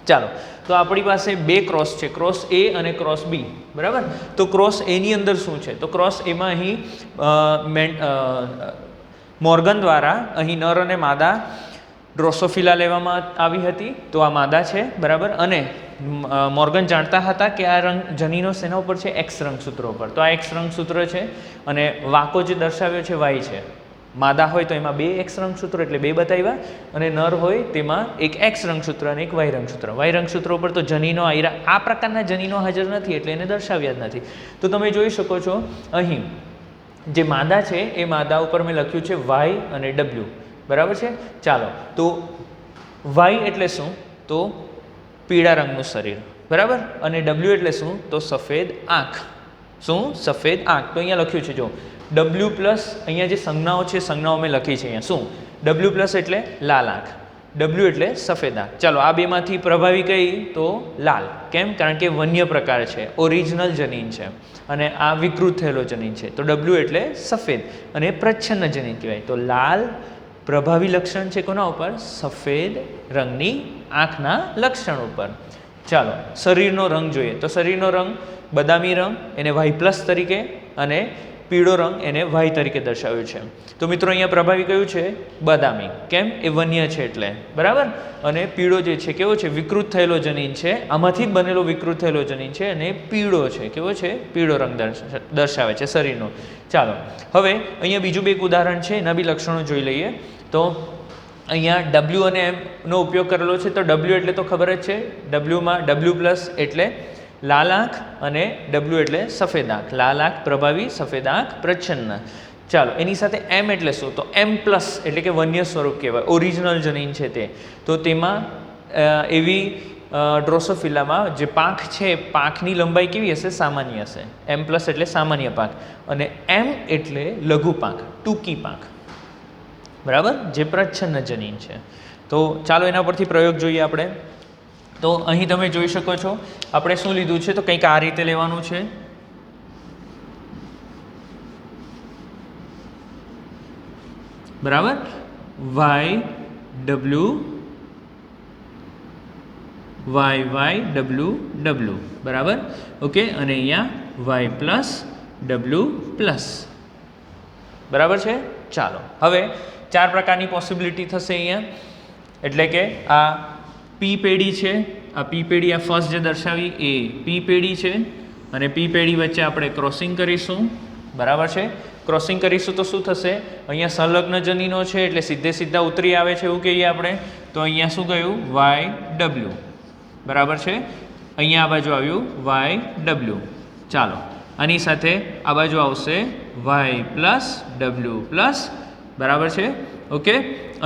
ચાલો, તો આપણી પાસે બે ક્રોસ છે, ક્રોસ એ અને ક્રોસ બી, બરાબર. તો ક્રોસ એની અંદર શું છે? તો ક્રોસ એમાં અહીં મોર્ગન દ્વારા અહીં નર અને માદા ડ્રોસોફિલા લેવામાં આવી હતી, તો આ માદા છે, બરાબર. અને મોર્ગન જાણતા હતા કે આ રંગ જનીનો શેના ઉપર છે? એક્સ રંગસૂત્રો પર. તો આ એક્સ રંગસૂત્ર છે અને વાંકો જે દર્શાવ્યો છે વાય છે. માદા હોય તો એમાં બે એક્સ રંગસૂત્રો એટલે બે બતાવ્યા, અને નર હોય તેમાં એક એક્સ રંગસૂત્ર અને એક વાય રંગસૂત્ર. વાય રંગસૂત્રો પર તો જનીનો આ પ્રકારના જનીનો હાજર નથી એટલે એને દર્શાવ્યા જ નથી. તો તમે જોઈ શકો છો અહીં જે માદા છે એ માદા ઉપર મેં લખ્યું છે વાય અને ડબલ્યુ, બરાબર છે. ચાલો, તો વાય એટલે શું? તો પીળા રંગનું શરીર, બરાબર. અને ડબલ્યુ એટલે શું? તો સફેદ આંખ. શું? સફેદ આંખ. તો અહીંયા લખ્યું છે જો ડબલ્યુ પ્લસ, અહીંયા જે સંજ્ઞાઓ છે સંજ્ઞાઓ મેં લખી છે અહીંયા. શું? ડબલ્યુ પ્લસ એટલે લાલ આંખ, ડબલ્યુ એટલે સફેદ આંખ. ચાલો, આ બેમાંથી પ્રભાવી કઈ? તો લાલ. કેમ? કારણ કે વન્ય પ્રકાર છે, ઓરિજિનલ જનીન છે, અને આ વિકૃત થયેલો જનીન છે. તો ડબલ્યુ એટલે સફેદ અને પ્રચ્છન્ન જનીન કહેવાય. તો લાલ પ્રભાવી લક્ષણ છે કોના ઉપર? સફેદ રંગની આંખના લક્ષણ ઉપર. ચાલો, શરીરનો રંગ જોઈએ. તો શરીરનો રંગ બદામી રંગ, એને વાય પ્લસ તરીકે, અને પીળો રંગ એને વાય તરીકે દર્શાવ્યું છે. તો મિત્રો અહીંયા પ્રભાવી કયું છે? બદામી. કેમ? એ વન્ય છે એટલે, બરાબર. અને પીળો જે છે કેવો છે? વિકૃત થયેલો જનીન છે, આમાંથી જ બનેલો વિકૃત થયેલો જનીન છે, અને પીળો છે. કેવો છે? પીળો રંગ દર્શાવે છે શરીરનો. ચાલો, હવે અહીંયા બીજું બે એક ઉદાહરણ છે, એના બી લક્ષણો જોઈ લઈએ. તો અહીંયા ડબલ્યુ અને એમનો ઉપયોગ કરેલો છે. તો ડબલ્યુ એટલે તો ખબર જ છે, ડબલ્યુમાં ડબલ્યુ પ્લસ એટલે લાલ આંખ, અને ડબલ્યુ એટલે સફેદ આંખ. લાલ આંખ પ્રભાવી, સફેદ આંખ પ્રચ્છન્ન. ચાલો, એની સાથે એમ એટલે શું? તો એમ પ્લસ એટલે કે વન્ય સ્વરૂપ કહેવાય, ઓરિજિનલ જનીન છે તે. તો તેમાં એવી ડ્રોસોફિલામાં જે પાંખ છે, પાંખની લંબાઈ કેવી હશે? સામાન્ય હશે. એમ પ્લસ એટલે સામાન્ય પાંખ, અને એમ એટલે લઘુ પાંખ, ટૂંકી પાંખ, બરાબર, જે પ્રચ્છન્ન જનીન છે. તો ચાલો એના પરથી પ્રયોગ જોઈએ આપણે. તો અહીં તમે જોઈ શકો છો આપણે શું લીધું છે? તો કંઈક આ રીતે લેવાનું છે. બરાબર, Y W Y Y W W, બરાબર. ઓકે, અને અહીંયા વાય પ્લસ ડબલ્યુ પ્લસ, બરાબર છે. ચાલો, હવે ચાર પ્રકારની પોસિબિલિટી થશે અહીંયા. એટલે કે આ પી પેઢી છે, આ પી પેઢી, આ ફર્સ્ટ જે દર્શાવી એ પી પેઢી છે, અને પી પેઢી વચ્ચે આપણે ક્રોસિંગ કરીશું, બરાબર છે. ક્રોસિંગ કરીશું તો શું થશે? અહીંયા સંલગ્ન જનીનો છે એટલે સીધે સીધા ઉતરી આવે છે એવું કહીએ આપણે. તો અહીંયા શું ગયું? વાય ડબલ્યુ, બરાબર છે. અહીંયા આ બાજુ આવ્યું વાય ડબલ્યુ. ચાલો, આની સાથે આ બાજુ આવશે વાય પ્લસ ડબલ્યુ પ્લસ, બરાબર છે. ઓકે,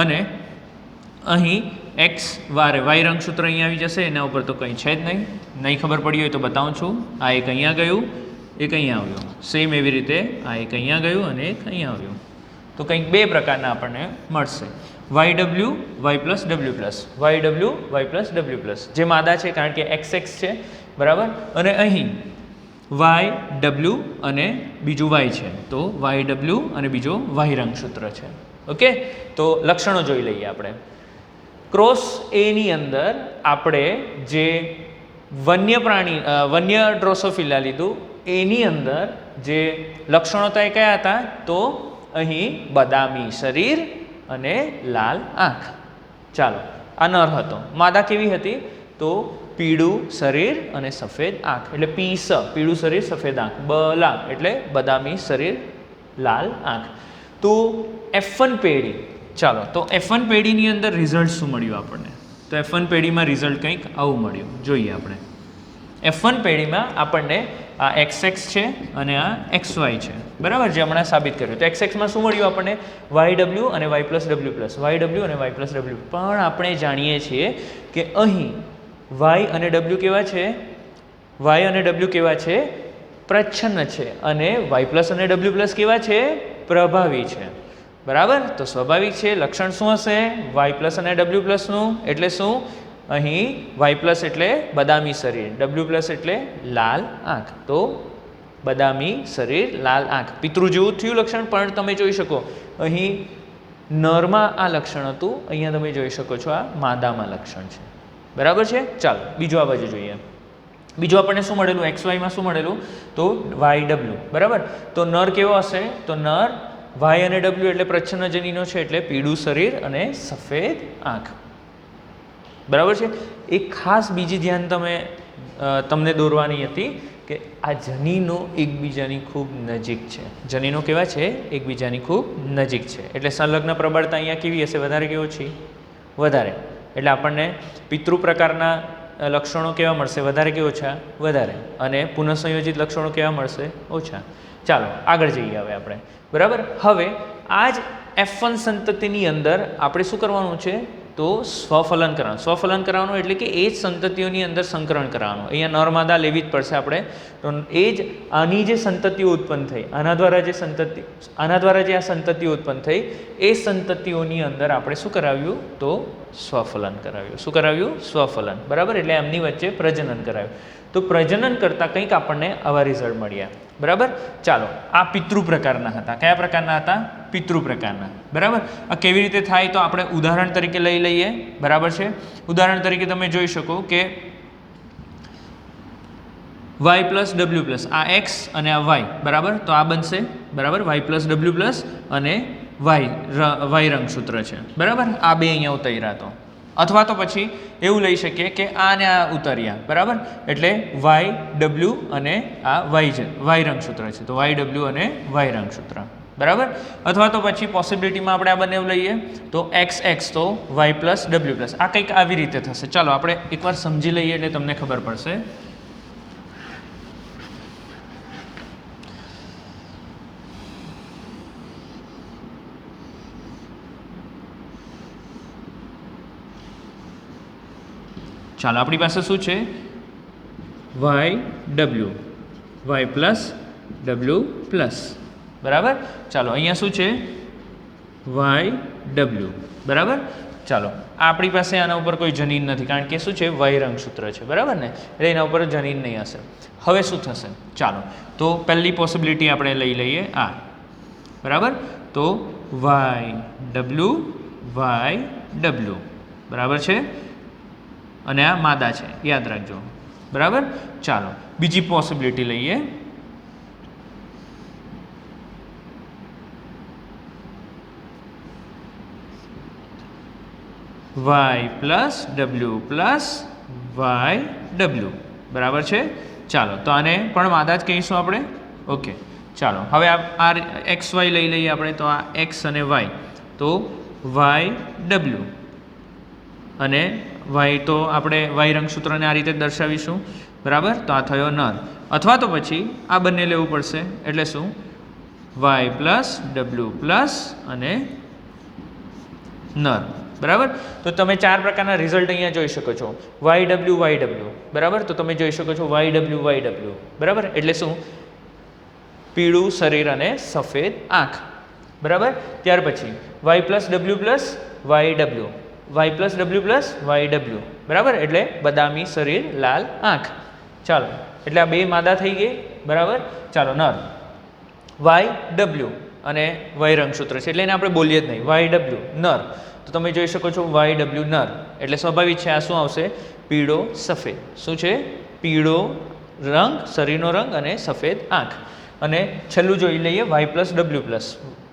અને અહીં એક્સ વાય રંગસૂત્ર અહીંયા આવી જશે, એના ઉપર તો કંઈ છે જ નહીં ખબર પડી હોય તો બતાવું છું. આ એક અહીંયા ગયું, એક અહીંયા આવ્યું. સેમ એવી રીતે આ એક અહીંયા ગયું અને એક અહીંયા આવ્યું. તો કંઈક બે પ્રકારના આપણને મળશે. Y W Y plus W plus, Y W Y plus W plus, જે માદા છે કારણ કે એક્સ એક્સ છે, બરાબર. અને અહીં વાય ડબલ્યુ અને બીજું વાય છે, તો વાય ડબલ્યુ અને બીજો વાય રંગસૂત્ર છે. ઓકે, તો લક્ષણો જોઈ લઈએ આપણે. ક્રોસ એની અંદર આપણે જે વન્ય ડ્રોસોફિલા લીધું, એની અંદર જે લક્ષણો હતા એ કયા હતા? તો અહીં બદામી શરીર અને લાલ આંખ. ચાલો, આ નર હતો. માદા કેવી હતી? તો પીળું શરીર અને સફેદ આંખ, એટલે પીસ, પીળું શરીર સફેદ આંખ. બલા એટલે બદામી શરીર લાલ આંખ. તો F1 પેઢી. ચાલો, તો F1 પેઢીની અંદર રિઝલ્ટ શું મળ્યું આપણને? તો F1 પેઢીમાં રિઝલ્ટ કંઈક આવું મળ્યું, જોઈએ આપણે. F1 પેઢીમાં આપણને આ XX છે અને આ XY છે, બરાબર, જે હમણાં સાબિત કર્યું. તો XXમાં શું મળ્યું આપણને? YW અને Y plus W plus, YW અને Y પ્લસ ડબલ્યુ. પણ આપણે જાણીએ છીએ કે અહીં Y અને W કેવા છે? Y અને W કેવા છે? પ્રચ્છન્ન છે. અને Y પ્લસ અને W પ્લસ કેવા છે? પ્રભાવી છે, બરાબર. તો સ્વાભાવિક છે લક્ષણ શું હશે? Y પ્લસ અને W પ્લસનું. એટલે શું? અહીં વાય પ્લસ એટલે બદામી શરીર, ડબલ્યુ પ્લસ એટલે લાલ આંખ. તો બદામી શરીર, લાલ આંખ, પિતૃ જેવું થયું લક્ષણ. પણ તમે જોઈ શકો અહીં નરમાં આ લક્ષણ હતું, અહીંયા તમે જોઈ શકો છો આ માદામાં લક્ષણ છે, બરાબર છે. ચાલો બીજું આ બાજુ જોઈએ. બીજું આપણને શું મળેલું, એક્સ વાયમાં શું મળેલું, તો વાય ડબલ્યુ. બરાબર. તો નર કેવો હશે, તો નર વાય અને ડબલ્યુ એટલે પ્રચ્છન્ન જનીનો છે, એટલે પીળું શરીર અને સફેદ આંખ. બરાબર છે. એક ખાસ બીજી ધ્યાન તમને દોરવાની હતી કે આ જનીનો એકબીજાની ખૂબ નજીક છે. જનીનો કેવા છે, એકબીજાની ખૂબ નજીક છે, એટલે સંલગ્ન પ્રબળતા અહીંયા કેવી હશે, વધારે કે ઓછી, વધારે. એટલે આપણને પિતૃ પ્રકારના લક્ષણો કેવા મળશે, વધારે કે ઓછા, વધારે. અને પુનઃસંયોજિત લક્ષણો કેવા મળશે, ઓછા. ચાલો આગળ જઈએ હવે આપણે. બરાબર. હવે આ જ F1 સંતતિની અંદર આપણે શું કરવાનું છે, તો સ્વફલન કરવાનું. સ્વફલન કરવાનું એટલે કે એ જ સંતતિઓની અંદર સંકરણ કરવાનું. અહીંયા નરમાદા લેવી જ પડશે આપણે. તો એ જ આની જે સંતતિઓ ઉત્પન્ન થઈ, આના દ્વારા જે આ સંતતિઓ ઉત્પન્ન થઈ, એ સંતતિઓની અંદર આપણે શું કરાવ્યું, તો સ્વફલન કરાવ્યું. શું કરાવ્યું, સ્વફલન. બરાબર. એટલે એમની વચ્ચે પ્રજનન કરાવ્યું. તો પ્રજનન કરતાં કંઈક આપણને આવા રિઝલ્ટ મળ્યા. બરાબર. ચાલો આ પિતૃ પ્રકારના હતા. કયા પ્રકારના હતા, પિતૃ પ્રકારના. બરાબર. આ કેવી રીતે થાય, તો આપણે ઉદાહરણ તરીકે લઈ લઈએ. બરાબર છે. ઉદાહરણ તરીકે તમે જોઈ શકો કે વાય પ્લસ ડબલ્યુ પ્લસ, આ એક્સ અને આ વાય. બરાબર. તો આ બનશે. બરાબર. વાય પ્લસ ડબલ્યુ પ્લસ અને વાય રંગસૂત્ર છે. બરાબર. આ બે અહીંયા ઉતર્યા. તો અથવા તો પછી એવું લઈ શકીએ કે આ ને આ ઉતર્યા. બરાબર. એટલે વાય ડબલ્યુ અને આ વાય રંગસૂત્ર છે, તો વાય ડબલ્યુ અને વાય રંગસૂત્ર. બરાબર. અથવા તો પછી પોસિબિલિટીમાં આપણે આ બંને લઈએ તો એક્સ તો વાય પ્લસ ડબલ્યુ પ્લસ. આ કંઈક આવી રીતે થશે. ચાલો આપણે એકવાર સમજી લઈએ એટલે તમને ખબર પડશે. ચાલો આપણી પાસે શું છે, Y W, Y plus W plus. બરાબર. ચાલો અહીંયા શું છે, વાય ડબલ્યુ. બરાબર. ચાલો આપણી પાસે આના ઉપર કોઈ જનીન નથી, કારણ કે શું છે, વાય રંગસૂત્ર છે. બરાબર ને, એટલે એના ઉપર જનીન નહીં હશે. હવે શું થશે, ચાલો તો પહેલી પોસિબિલિટી આપણે લઈ લઈએ આ. બરાબર. તો વાય ડબલ્યુ. બરાબર છે. અને આ માદા છે, યાદ રાખજો. બરાબર. ચાલો બીજી પોસિબિલિટી લઈએ. Y plus W plus Y W. બરાબર છે. ચાલો તો આને પણ માદા જ કહીશું આપણે. ઓકે. ચાલો હવે આ એક્સ વાય લઈ લઈએ આપણે. તો આ એક્સ અને વાય, તો વાય ડબલ્યુ અને વાય, તો આપણે વાય રંગસૂત્રને આ રીતે દર્શાવીશું. બરાબર. તો આ થયો નર. અથવા તો પછી આ બંને લેવું પડશે. એટલે શું, વાય પ્લસ ડબલ્યુ પ્લસ અને નર. બરાબર. તો તમે ચાર પ્રકારના રિઝલ્ટ અહીંયા જોઈ શકો છો. Y W. બરાબર. તો તમે જોઈ શકો છો વાય ડબલ્યુ. બરાબર. એટલે શું, પીળું શરીર અને સફેદ આંખ. બરાબર. ત્યાર પછી Y plus W plus Y W, Y plus W plus Y W. બરાબર. એટલે બદામી શરીર, લાલ આંખ. ચાલો એટલે આ બે માદા થઈ ગઈ. બરાબર. ચાલો નર, વાય ડબલ્યુ અને વાય રંગસૂત્ર છે, એટલે એને આપણે બોલીએ જ નહીં, વાય ડબલ્યુ નર. તો તમે જોઈ શકો છો વાય ડબલ્યુ નર, એટલે સ્વાભાવિક છે આ શું આવશે, પીળો સફેદ. શું છે, પીળો રંગ, શરીરનો રંગ અને સફેદ આંખ. અને છેલ્લું જોઈ લઈએ વાય પ્લસ ડબલ્યુ પ્લસ.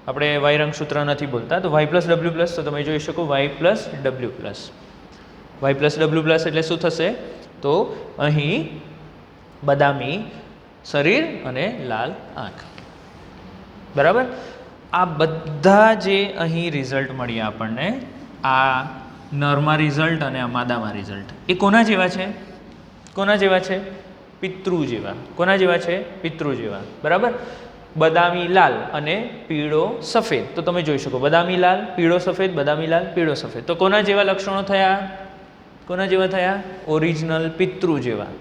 આપણે વાય રંગસૂત્ર નથી બોલતા, તો વાય પ્લસ ડબલ્યુ પ્લસ. તો તમે જોઈ શકો Y plus W plus. Y plus W plus એટલે શું થશે, તો અહીં બદામી શરીર અને લાલ આંખ. બરાબર. આ બધા જે અહીં રિઝલ્ટ મળ્યા આપણને, આ નરમાં રિઝલ્ટ અને આ માદામાં રિઝલ્ટ, એ કોના જેવા છે, કોના જેવા છે, પિતૃ જેવા. કોના જેવા છે, પિતૃ જેવા. બરાબર. બદામી લાલ અને પીળો સફેદ. તો તમે જોઈ શકો બદામી લાલ, પીળો સફેદ, બદામી લાલ, પીળો સફેદ. તો કોના જેવા લક્ષણો થયા, કોના જેવા થયા, ઓરિજિનલ પિતૃ જેવા.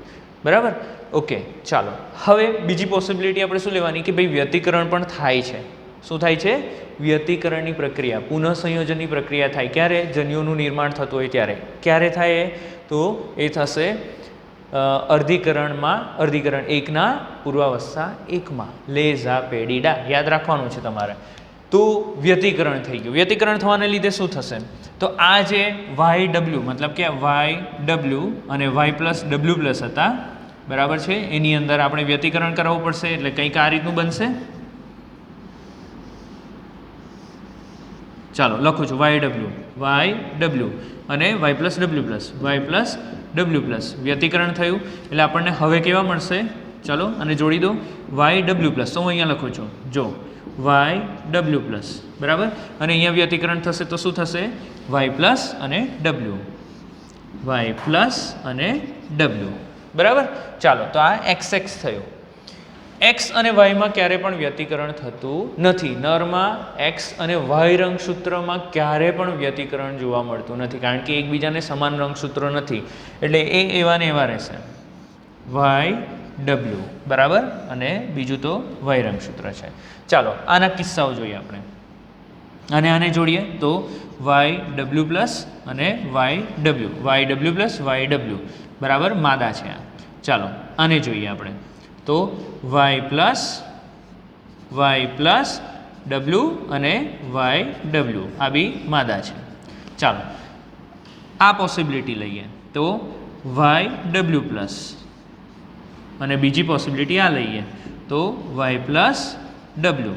બરાબર. ઓકે. ચાલો હવે બીજી પોસિબિલિટી આપણે શું લેવાની કે ભાઈ વ્યતિકરણ પણ થાય છે. શું થાય છે, વ્યતિકરણની પ્રક્રિયા, પુનઃસંયોજનની પ્રક્રિયા થાય. ક્યારે, જન્યુઓનું નિર્માણ થતું હોય ત્યારે. ક્યારે થાય, તો એ થશે અર્ધીકરણ 1 ના પૂર્વાવસ્થા 1 માં. લેઝા પેડિડા યાદ રાખવાનું છે તમારે. તો વ્યતિકરણ થઈ ગયું. વ્યતિકરણ થવાને લીધે શું થશે? તો આ જે વાય ડબલ્યુ મતલબ કે વાય ડબલ્યુ અને વાય પ્લસ ડબલ્યુ પ્લસ હતા, બરાબર છે, એની અંદર આપણે વ્યતિકરણ કરાવવું પડશે. એટલે કંઈક આ રીતનું બનશે. ચાલો લખું છું વાય ડબલ્યુ અને વાય પ્લસ ડબલ્યુ પ્લસ વ્યતિકરણ થયું. એટલે આપણને હવે કેવા મળશે? ચાલો અને જોડી દો વાય ડબલ્યુ પ્લસ. તો હું અહીંયા લખું છું, જો વાય ડબલ્યુ પ્લસ, બરાબર. અને અહીંયા વ્યતિકરણ થશે તો શું થશે? વાય પ્લસ અને ડબલ્યુ, વાય પ્લસ અને ડબલ્યુ, બરાબર. ચાલો તો આ એક્સ થયું. એક્સ અને વાયમાં ક્યારે પણ વ્યતિકરણ થતું નથી. નરમાં એક્સ અને વાય રંગસૂત્રમાં ક્યારે પણ વ્યતિકરણ જોવા મળતું નથી, કારણ કે એકબીજાને સમાન રંગસૂત્રો નથી. એટલે એ એવા ને એવા રહેશે, વાય ડબલ્યુ, બરાબર. અને બીજું તો વાય રંગસૂત્ર છે. ચાલો આના કિસ્સાઓ જોઈએ આપણે. આને જોડીએ તો વાય ડબલ્યુ પ્લસ અને Y W plus Y W, બરાબર, માદા છે આ. ચાલો આને જોઈએ આપણે તો વાય પ્લસ ડબલ્યુ અને વાય ડબલ્યુ આ બી માદા છે. ચાલો આ પોસિબિલિટી લઈએ તો વાય ડબલ્યુ પ્લસ, અને બીજી પોસિબિલિટી આ લઈએ તો વાય પ્લસ ડબલ્યુ,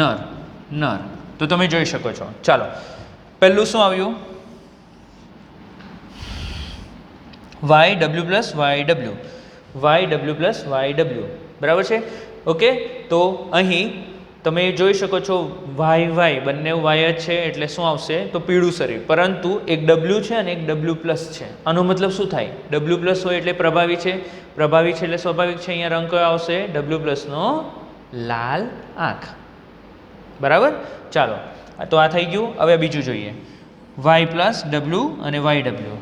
નર. તો તમે જોઈ શકો છો. ચાલો પહેલું શું આવ્યું? Y W plus Y W plus Y W, બરાબર છે. ઓકે, તો અહીં તમે જોઈ શકો છો વાય બંને વાય જ છે, એટલે શું આવશે? તો પીળું શરીર. પરંતુ એક ડબલ્યુ છે અને એક ડબલ્યુ પ્લસ છે. આનો મતલબ શું થાય? ડબલ્યુ પ્લસ હોય એટલે પ્રભાવી છે એટલે સ્વાભાવિક છે અહીંયા રંગ કયો આવશે? ડબલ્યુ પ્લસનો લાલ આંખ, બરાબર. ચાલો તો આ થઈ ગયું. હવે બીજું જોઈએ, વાય પ્લસ ડબલ્યુ અને વાય ડબલ્યુ,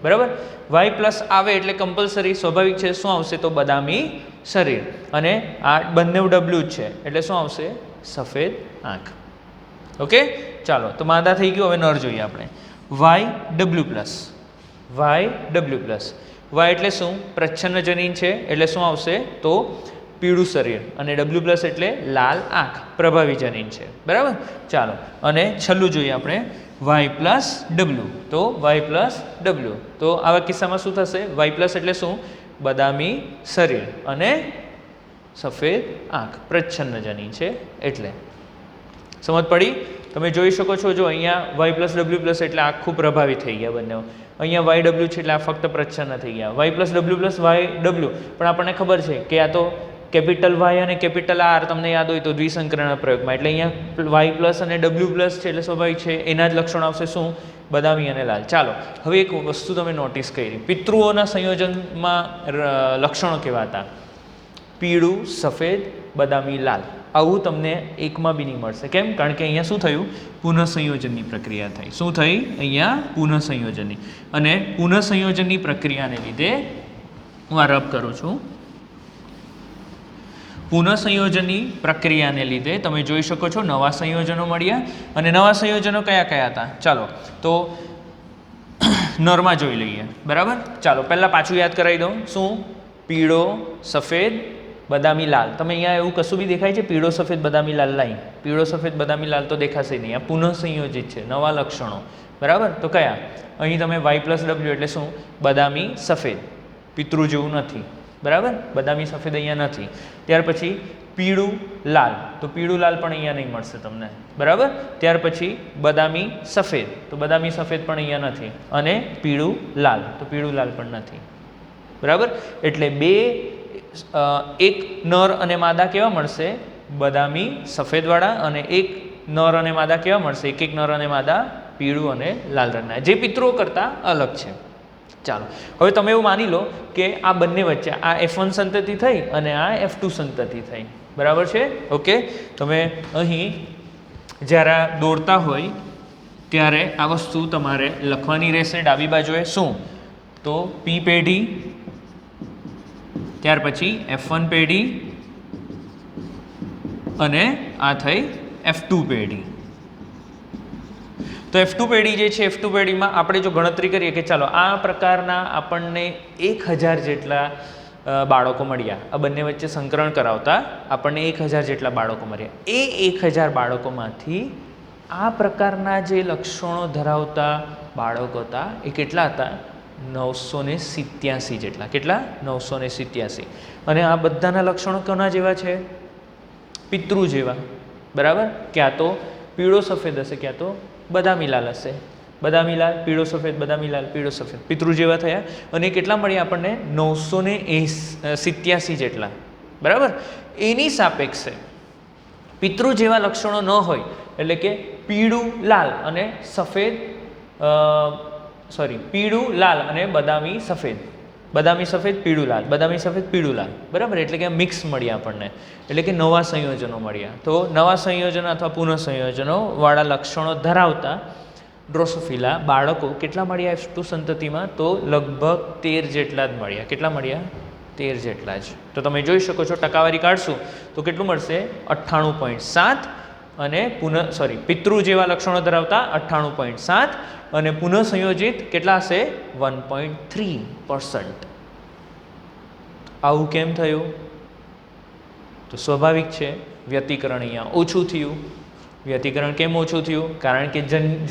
બરાબર. વાય પ્લસ આવે એટલે કમ્પલસરી સ્વાભાવિક છે શું આવશે? તો બદામી શરીર. અને આ બંને ડબલ્યુ જ છે એટલે શું આવશે? સફેદ આંખ. ઓકે, ચાલો તો માદા થઈ ગયું. હવે નર જોઈએ આપણે. વાય ડબલ્યુ પ્લસ, વાય એટલે શું? પ્રચ્છન્ન જનીન છે એટલે શું આવશે? તો પીળું શરીર. અને ડબલ્યુ પ્લસ એટલે લાલ આંખ, પ્રભાવી જનીન છે, બરાબર. ચાલો અને છેલ્લું જોઈએ આપણે વાય પ્લસ ડબલ્યુ. તો વાય પ્લસ ડબલ્યુ, તો આવા કિસ્સામાં શું થશે? વાય પ્લસ એટલે શું? બદામી શરીર અને સફેદ આંખ, પ્રચ્છન્ન જનીન છે એટલે. સમજ પડી? તમે જોઈ શકો છો, જો અહીંયા વાય પ્લસ ડબલ્યુ પ્લસ એટલે આખું પ્રભાવિત થઈ ગયા બંને. અહીંયા વાય ડબલ્યુ છે એટલે આ ફક્ત પ્રચ્છન્ન થઈ ગયા. વાય પ્લસ વાય ડબલ્યુ, પણ આપણને ખબર છે કે આ તો કેપિટલ વાય અને કેપિટલ આર તમને યાદ હોય તો દ્વિસંકરણ પ્રયોગમાં. એટલે અહીંયા વાય પ્લસ અને ડબલ્યુ પ્લસ છે એટલે સ્વાભાવિક છે એના જ લક્ષણો આવશે શું? બદામી અને લાલ. ચાલો હવે એક વસ્તુ તમે નોટિસ કરી, પિતૃઓના સંયોજનમાં લક્ષણો કેવા હતા? પીળું, સફેદ, બદામી, લાલ. આવું તમને એકમાં બી નહીં મળશે. કેમ? કારણ કે અહીંયા શું થયું? પુનઃસંયોજનની પ્રક્રિયા થઈ. શું થઈ? અહીંયા પુનઃસંયોજનની. અને પુનઃસંયોજનની પ્રક્રિયાને લીધે હું આ રબ કરું છું. પુનઃસંયોજનની પ્રક્રિયાને લીધે તમે જોઈ શકો છો નવા સંયોજનો મળ્યા. અને નવા સંયોજનો કયા હતા? ચાલો તો નરમાં જોઈ લઈએ, બરાબર. ચાલો પહેલાં પાછું યાદ કરાવી દઉં. શું? પીળો, સફેદ, બદામી, લાલ. તમે અહીંયા એવું કશું બી દેખાય છે? પીળો, સફેદ, બદામી, લાલ લાઈન. પીળો, સફેદ, બદામી, લાલ તો દેખાશે નહીં. આ પુનઃસંયોજિત છે, નવા લક્ષણો, બરાબર. તો કયા? અહીં તમે વાય પ્લસ ડબલ્યુ એટલે શું? બદામી, સફેદ. પિતૃ જેવું નથી, બરાબર. બદામી સફેદ અહીંયા નથી. ત્યાર પછી પીળું લાલ, તો પીળું લાલ પણ અહીંયા નહીં મળશે તમને, બરાબર. ત્યાર પછી બદામી સફેદ, તો બદામી સફેદ પણ અહીંયા નથી. અને પીળું લાલ, તો પીળું લાલ પણ નથી, બરાબર. એટલે એક નર અને માદા કેવા મળશે? બદામી સફેદવાળા. અને એક નર અને માદા કેવા મળશે? એક નર અને માદા પીળું અને લાલ રંગના, જે પિતૃઓ કરતાં અલગ છે. ચાલો હવે તમે એવું માની લો કે આ બંને વચ્ચે આ F1 સંતતિ થઈ અને આ F2 સંતતિ થઈ, બરાબર છે. ઓકે, તમે અહીં જ્યારે દોરતા હોય ત્યારે આ વસ્તુ તમારે લખવાની રહેશે ડાબી બાજુએ. શું? તો P પેઢી, ત્યાર પછી F1 પેઢી અને આ થઈ F2 પેઢી. તો F2 પેઢી જે છે, F2 પેઢીમાં આપણે જો ગણતરી કરીએ કે ચાલો આ પ્રકારના આપણને 1000 જેટલા બાળકો મળ્યા. આ બંને વચ્ચે સંકરણ કરાવતા આપણને 1000 જેટલા બાળકો મળ્યા. એ 1000 બાળકોમાંથી આ પ્રકારના જે લક્ષણો ધરાવતા બાળકો હતા એ કેટલા હતા? 987 જેટલા. કેટલા? 987. અને આ બધાના લક્ષણો કોના જેવા છે? પિતૃ જેવા. બરાબર? ક્યાં તો પીળો સફેદ હશે, ક્યાં તો બદામી લાલ હશે. બદામી લાલ, પીળો સફેદ, બદામી લાલ, પીળો સફેદ, પિતૃ જેવા થયા. અને કેટલા મળ્યા આપણને? 987 જેટલા. બરાબર? એની સાપેક્ષે પિતૃ જેવા લક્ષણો ન હોય એટલે કે પીળું લાલ અને સફેદ પીળું લાલ અને બદામી સફેદ, બદામી સફેદ પીળું લાલ, બદામી સફેદ પીળું લાલ. બરાબર? એટલે કે મિક્સ મળ્યા આપણને, એટલે કે નવા સંયોજનો મળ્યા. તો નવા સંયોજનો અથવા પુનઃ સંયોજનો વાળા લક્ષણો ધરાવતા ડ્રોસોફિલા બાળકો કેટલા મળ્યા F2 સંતતિમાં? તો લગભગ 13 જેટલા જ મળ્યા. કેટલા મળ્યા? 13 જેટલા જ. તો તમે જોઈ શકો છો, ટકાવારી કાઢશું તો કેટલું મળશે? 98.7. અને પિતૃ જેવા લક્ષણો ધરાવતા 98.7 અને પુનઃ સંયોજિત કેટલા હશે? 1.3%. આવું કેમ થયું? તો સ્વાભાવિક છે, વ્યતિકરણ અહીંયા ઓછું થયું. વ્યતિકરણ કેમ ઓછું થયું? કારણ કે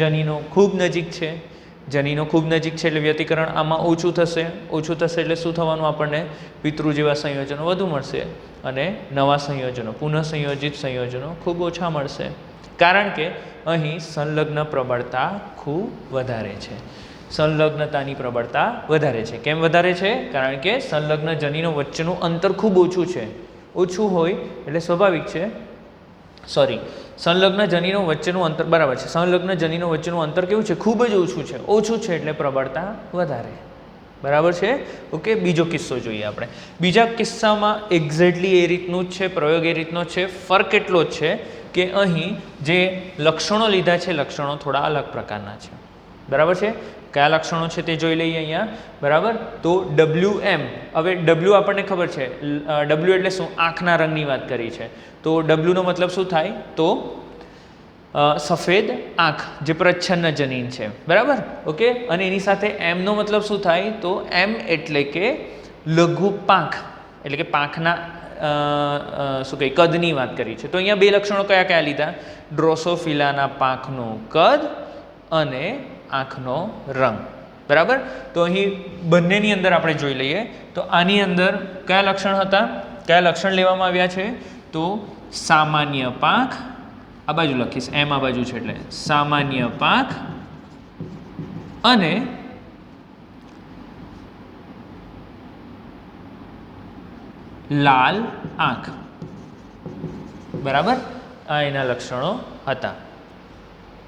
જનીનો ખૂબ નજીક છે. જનીનો ખૂબ નજીક છે એટલે વ્યતિકરણ આમાં ઓછું થશે. ઓછું થશે એટલે શું થવાનું? આપણને પિતૃ જેવા સંયોજનો વધુ મળશે અને નવા સંયોજનો, પુનઃ સંયોજિત સંયોજનો ખૂબ ઓછા મળશે. કારણ કે અહીં સંલગ્ન પ્રબળતા ખૂબ વધારે છે. સંલગ્નતાની પ્રબળતા વધારે છે. કેમ વધારે છે? કારણ કે સંલગ્ન જનીનો વચ્ચેનું અંતર ખૂબ ઓછું છે. ઓછું હોય એટલે સ્વાભાવિક છે. સંલગ્ન જનીનો વચ્ચેનું અંતર, બરાબર છે, સંલગ્ન જનીનો વચ્ચેનું અંતર કેવું છે? ખૂબ જ ઓછું છે. ઓછું છે એટલે પ્રબળતા વધારે. બરાબર છે? ઓકે. બીજો કિસ્સો જોઈએ આપણે. બીજા કિસ્સામાં એક્ઝેક્ટલી એ રીતનું જ છે, પ્રયોગ એ રીતનો છે. ફરક એટલો જ છે કે અહીં જે લક્ષણો લીધા છે, લક્ષણો થોડા અલગ પ્રકારના છે. બરાબર છે? કયા લક્ષણો છે તે જોઈ લઈએ અહીંયા. બરાબર? તો WM, હવે W આપણને ખબર છે. W એટલે શું? આંખના રંગની વાત કરી છે. તો W નો મતલબ શું થાય? તો સફેદ આંખ, જે પ્રચ્છન્ન જનીન છે. બરાબર? ઓકે. અને એની સાથે M નો મતલબ શું થાય? તો M એટલે કે લઘુ પાંખ, એટલે કે પાંખના કદની વાત કરી છે. તો અહીંયા બે લક્ષણો કયા કયા લીધા? ડ્રોસોફિલાના પાંખનું કદ અને આંખનો રંગ. બરાબર? તો અહીં બંનેની અંદર આપણે જોઈ લઈએ. તો આની અંદર કયા લક્ષણ હતા? કયા લક્ષણ લેવામાં આવ્યા છે? તો સામાન્ય પાંખ, આ બાજુ લખીશ, એમ આ બાજુ છે એટલે સામાન્ય પાંખ અને લાલ આંખ. બરાબર? આ એના લક્ષણો હતા.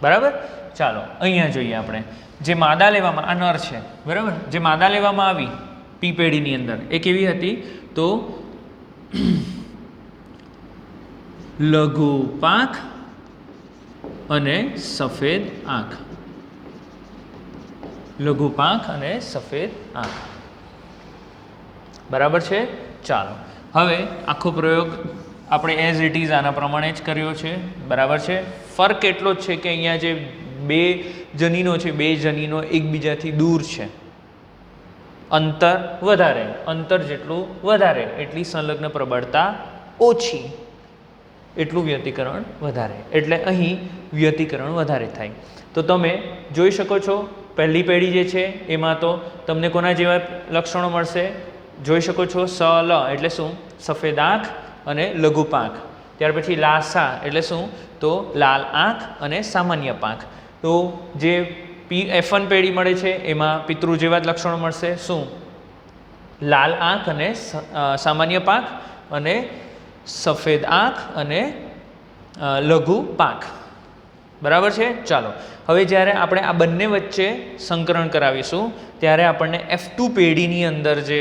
બરાબર? ચાલો અહીંયા જોઈએ આપણે. જે માદા લેવામાં, આ નર છે. બરાબર? જે માદા લેવામાં આવી પી પેઢીની અંદર એ કેવી હતી? તો લઘુ પાંખ અને સફેદ આંખ. લઘુ પાંખ અને સફેદ આંખ. બરાબર છે? ચાલો હવે આખો પ્રયોગ આપણે એઝ ઇટ ઇઝ આના પ્રમાણે જ કર્યો છે. બરાબર છે? ફરક એટલો જ છે કે અહીંયા જે બે જનીનો છે, બે જનીનો એકબીજાથી દૂર છે. અંતર વધારે, અંતર જેટલું વધારે એટલી સંલગ્ન પ્રબળતા ઓછી, એટલું વ્યતિકરણ વધારે. એટલે અહીં વ્યતિકરણ વધારે થાય. તો તમે જોઈ શકો છો પહેલી પેઢી જે છે એમાં તો તમને કોના જેવા લક્ષણો મળશે? જોઈ શકો છો. સ લ એટલે શું? સફેદ આંખ અને લઘુ પાંખ. ત્યાર પછી લાસા એટલે શું? તો લાલ આંખ અને સામાન્ય પાંખ. તો જે F1 પેઢી મળે છે એમાં પિતૃ જેવા જ લક્ષણો મળશે. શું? લાલ આંખ અને સામાન્ય પાંખ અને સફેદ આંખ અને લઘુ પાંખ. બરાબર છે? ચાલો હવે જ્યારે આપણે આ બંને વચ્ચે સંકરણ કરાવીશું ત્યારે આપણને F2 પેઢીની અંદર જે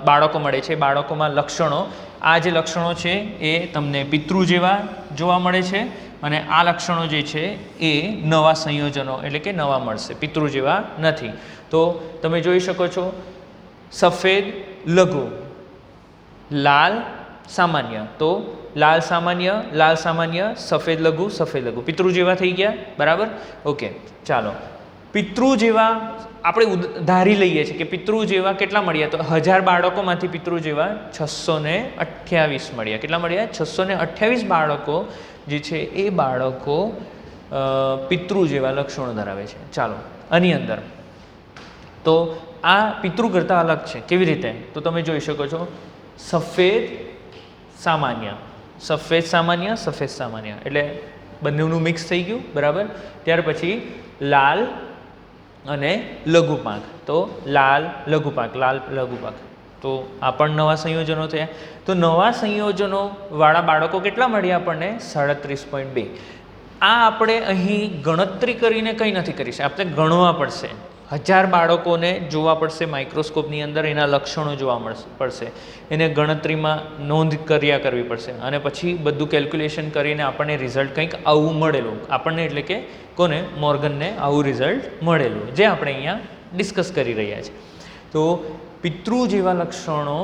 બાળકો મળે છે, બાળકોમાં લક્ષણો, આ જે લક્ષણો છે એ તમને પિતૃ જેવા જોવા મળે છે અને આ લક્ષણો જે છે એ નવા સંયોજનો એટલે કે નવા મળશે, પિતૃ જેવા નથી. તો તમે જોઈ શકો છો સફેદ લઘુ, લાલ સામાન્ય. તો લાલ સામાન્ય, સફેદ લઘુ, પિતૃ જેવા થઈ ગયા. બરાબર? ઓકે. ચાલો પિતૃ જેવા આપણે ધારી લઈએ છીએ કે પિતૃ જેવા કેટલા મળ્યા, તો 1000 બાળકોમાંથી પિતૃ જેવા 628 મળ્યા. કેટલા મળ્યા? 628 બાળકો જે છે એ બાળકો પિતૃ જેવા લક્ષણો ધરાવે છે. ચાલો આની અંદર તો આ પિતૃ કરતાં અલગ છે. કેવી રીતે? તો તમે જોઈ શકો છો સફેદ સામાન્ય, સફેદ સામાન્ય, સફેદ સામાન્ય એટલે બંનેનું મિક્સ થઈ ગયું, બરાબર. ત્યાર પછી લાલ અને લઘુપાક, તો લાલ લઘુપાક, લાલ લઘુપાક, તો આ પણ નવા સંયોજનો થયા. તો નવા સંયોજનો વાળા બાળકો કેટલા મળ્યા આપણને? 37.2. આ આપણે અહીં ગણતરી કરીને કંઈ નથી કરી શકતા, આપણે ગણવા પડશે. 1000 બાળકોને જોવા પડશે માઇક્રોસ્કોપની અંદર, એના લક્ષણો જોવા પડશે, એને ગણતરીમાં નોંધ કર્યા કરવી પડશે અને પછી બધું કેલ્ક્યુલેશન કરીને આપણને રિઝલ્ટ કંઈક આવું મળેલું આપણને, એટલે કે કોને? મોર્ગનને આવું રિઝલ્ટ મળેલું જે આપણે અહીંયા ડિસ્કસ કરી રહ્યા છીએ. તો પિતૃ જેવા લક્ષણો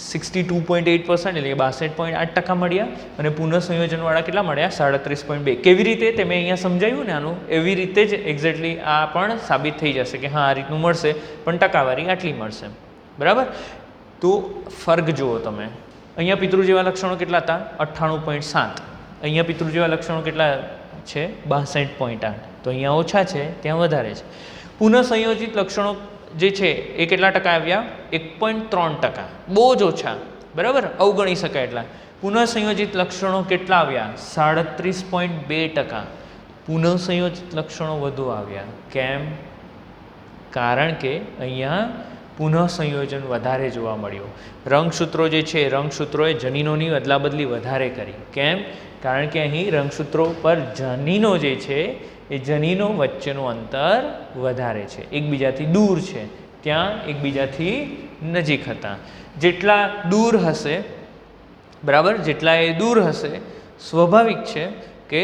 62.8% એટલે કે 62.8% મળ્યા અને પુનઃસંયોજનવાળા કેટલા મળ્યા? 37.2. કેવી રીતે? તમે અહીંયા સમજાયું ને આનું, એવી રીતે જ એક્ઝેક્ટલી આ પણ સાબિત થઈ જશે કે હા આ રીતનું મળશે, પણ ટકાવારી આટલી મળશે, બરાબર. તો ફર્ક જુઓ તમે, અહીંયા પિતૃ જેવા લક્ષણો કેટલા હતા? 98.7. અહીંયા પિતૃ જેવા લક્ષણો કેટલા છે? 62.8. તો અહીંયા ઓછા છે, ત્યાં વધારે છે. પુનઃસંયોજિત લક્ષણો જે છે એ કેટલા ટકા આવ્યા? 1.3%. બહુ જ ઓછા, બરાબર, અવગણી શકાય એટલા. પુનઃસંયોજિત લક્ષણો કેટલા આવ્યા? 37.2%. પુનઃસંયોજિત લક્ષણો વધુ આવ્યા. કેમ? કારણ કે અહીંયા પુનઃસંયોજન વધારે જોવા મળ્યું. રંગસૂત્રો જે છે, રંગસૂત્રોએ જનીનોની અદલાબદલી વધારે કરી. કેમ? કારણ કે અહીં રંગસૂત્રો પર જનીનો જે છે એ જનીનો વચ્ચેનું અંતર વધારે છે, એકબીજાથી દૂર છે, ત્યાં એકબીજાથી નજીક હતા. જેટલા દૂર હશે, બરાબર, જેટલા એ દૂર હશે, સ્વાભાવિક છે કે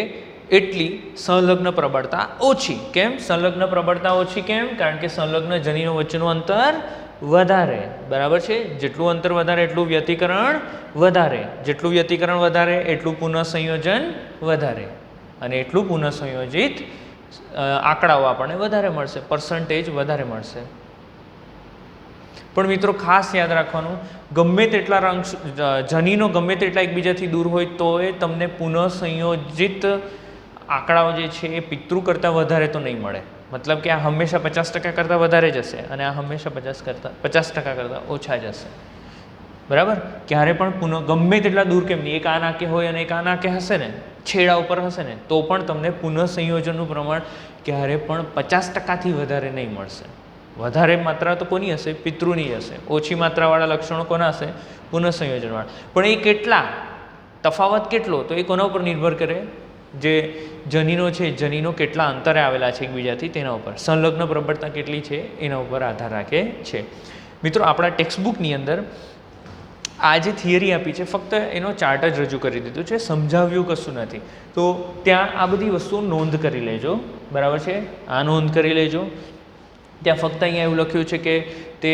એટલી સંલગ્ન પ્રબળતા ઓછી. કેમ સંલગ્ન પ્રબળતા ઓછી? કેમ? કારણ કે સંલગ્ન જનીનો વચ્ચેનું અંતર વધારે, બરાબર છે. જેટલું અંતર વધારે એટલું વ્યતિકરણ વધારે, જેટલું વ્યતિકરણ વધારે એટલું પુનઃસંયોજન વધારે, અને એટલું પુનઃસંયોજિત આંકડાઓ આપણને વધારે મળશે, પર્સન્ટેજ વધારે મળશે. પણ મિત્રો ખાસ યાદ રાખવાનું, ગમે તેટલા જનીનો ગમે તેટલા એકબીજાથી દૂર હોય તો એ તમને પુનઃસંયોજિત આંકડાઓ જે છે એ પિતૃ કરતાં વધારે તો નહીં મળે. મતલબ કે આ હંમેશા 50% કરતાં વધારે જ હશે અને આ હંમેશા 50% કરતાં ઓછા જ હશે, બરાબર. ક્યારે પણ ગમે તેટલા દૂર કેમ નહીં, એક આ નાકે હોય અને એક આ નાકે હશે ને, છેડા ઉપર હશે ને, તો પણ તમને પુનઃસંયોજનનું પ્રમાણ ક્યારે પણ 50%થી વધારે નહીં મળશે. વધારે માત્રા તો કોની હશે? પિતૃની હશે. ઓછી માત્રાવાળા લક્ષણો કોના હશે? પુનઃસંયોજનવાળા. પણ એ કેટલા, તફાવત કેટલો, તો એ કોના ઉપર નિર્ભર કરે? જે જનીનો છે, જનીનો કેટલા અંતરે આવેલા છે એકબીજાથી તેના ઉપર, સંલગ્ન પ્રબળતા કેટલી છે એના ઉપર આધાર રાખે છે. મિત્રો આપણા ટેક્સ્ટબુકની અંદર આ જે થિયરી આપી છે ફક્ત એનો ચાર્ટ જ રજૂ કરી દીધું છે, સમજાવ્યું કશું નથી. તો ત્યાં આ બધી વસ્તુઓ નોંધ કરી લેજો, બરાબર છે. આ નોંધ કરી લેજો. ત્યાં ફક્ત અહીંયા એવું લખ્યું છે કે તે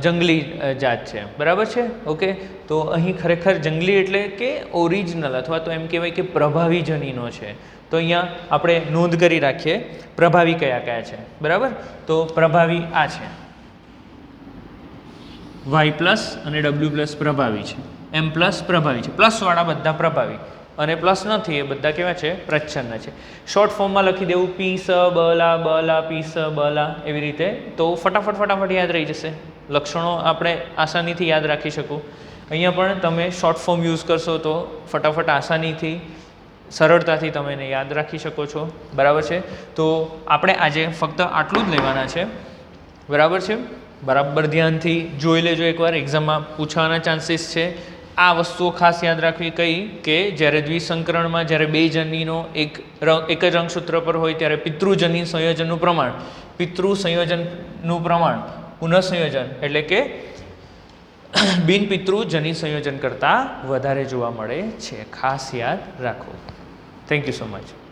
જંગલી જાત છે, બરાબર છે, ઓકે. તો અહીં ખરેખર જંગલી એટલે કે ઓરિજિનલ અથવા તો એમ કહેવાય કે પ્રભાવી જનીનો છે. તો અહીંયા આપણે નોંધ કરી રાખીએ પ્રભાવી કયા કયા છે, બરાબર. તો પ્રભાવી આ છે, Y+ અને W+ પ્રભાવી છે, M+ પ્રભાવી છે, પ્લસવાળા બધા પ્રભાવી, અને પ્લસ નથી એ બધા કેવા છે? પ્રચ્છન્ન છે. શોર્ટ ફોર્મમાં લખી દેવું P, S, બલા P, S, બલા, એવી રીતે, તો ફટાફટ યાદ રહી જશે. લક્ષણો આપણે આસાનીથી યાદ રાખી શકું. અહીંયા પણ તમે શોર્ટ ફોર્મ યુઝ કરશો તો ફટાફટ આસાનીથી સરળતાથી તમે એને યાદ રાખી શકો છો, બરાબર છે. તો આપણે આજે ફક્ત આટલું જ લેવાના છે, બરાબર છે. બરાબર ધ્યાનથી જોઈ લેજો, એકવાર એક્ઝામમાં પૂછવાના ચાન્સીસ છે. આ વસ્તુઓ ખાસ યાદ રાખવી કઈ કે જ્યારે દ્વિસંકરણમાં જ્યારે બે જનીનો એક જ રંગસૂત્ર પર હોય ત્યારે પિતૃજનીન સંયોજનનું પ્રમાણ, પિતૃ સંયોજનનું પ્રમાણ પુનઃસંયોજન એટલે કે બિનપિતૃ જનીન સંયોજન કરતાં વધારે જોવા મળે છે. ખાસ યાદ રાખો. Thank you so much.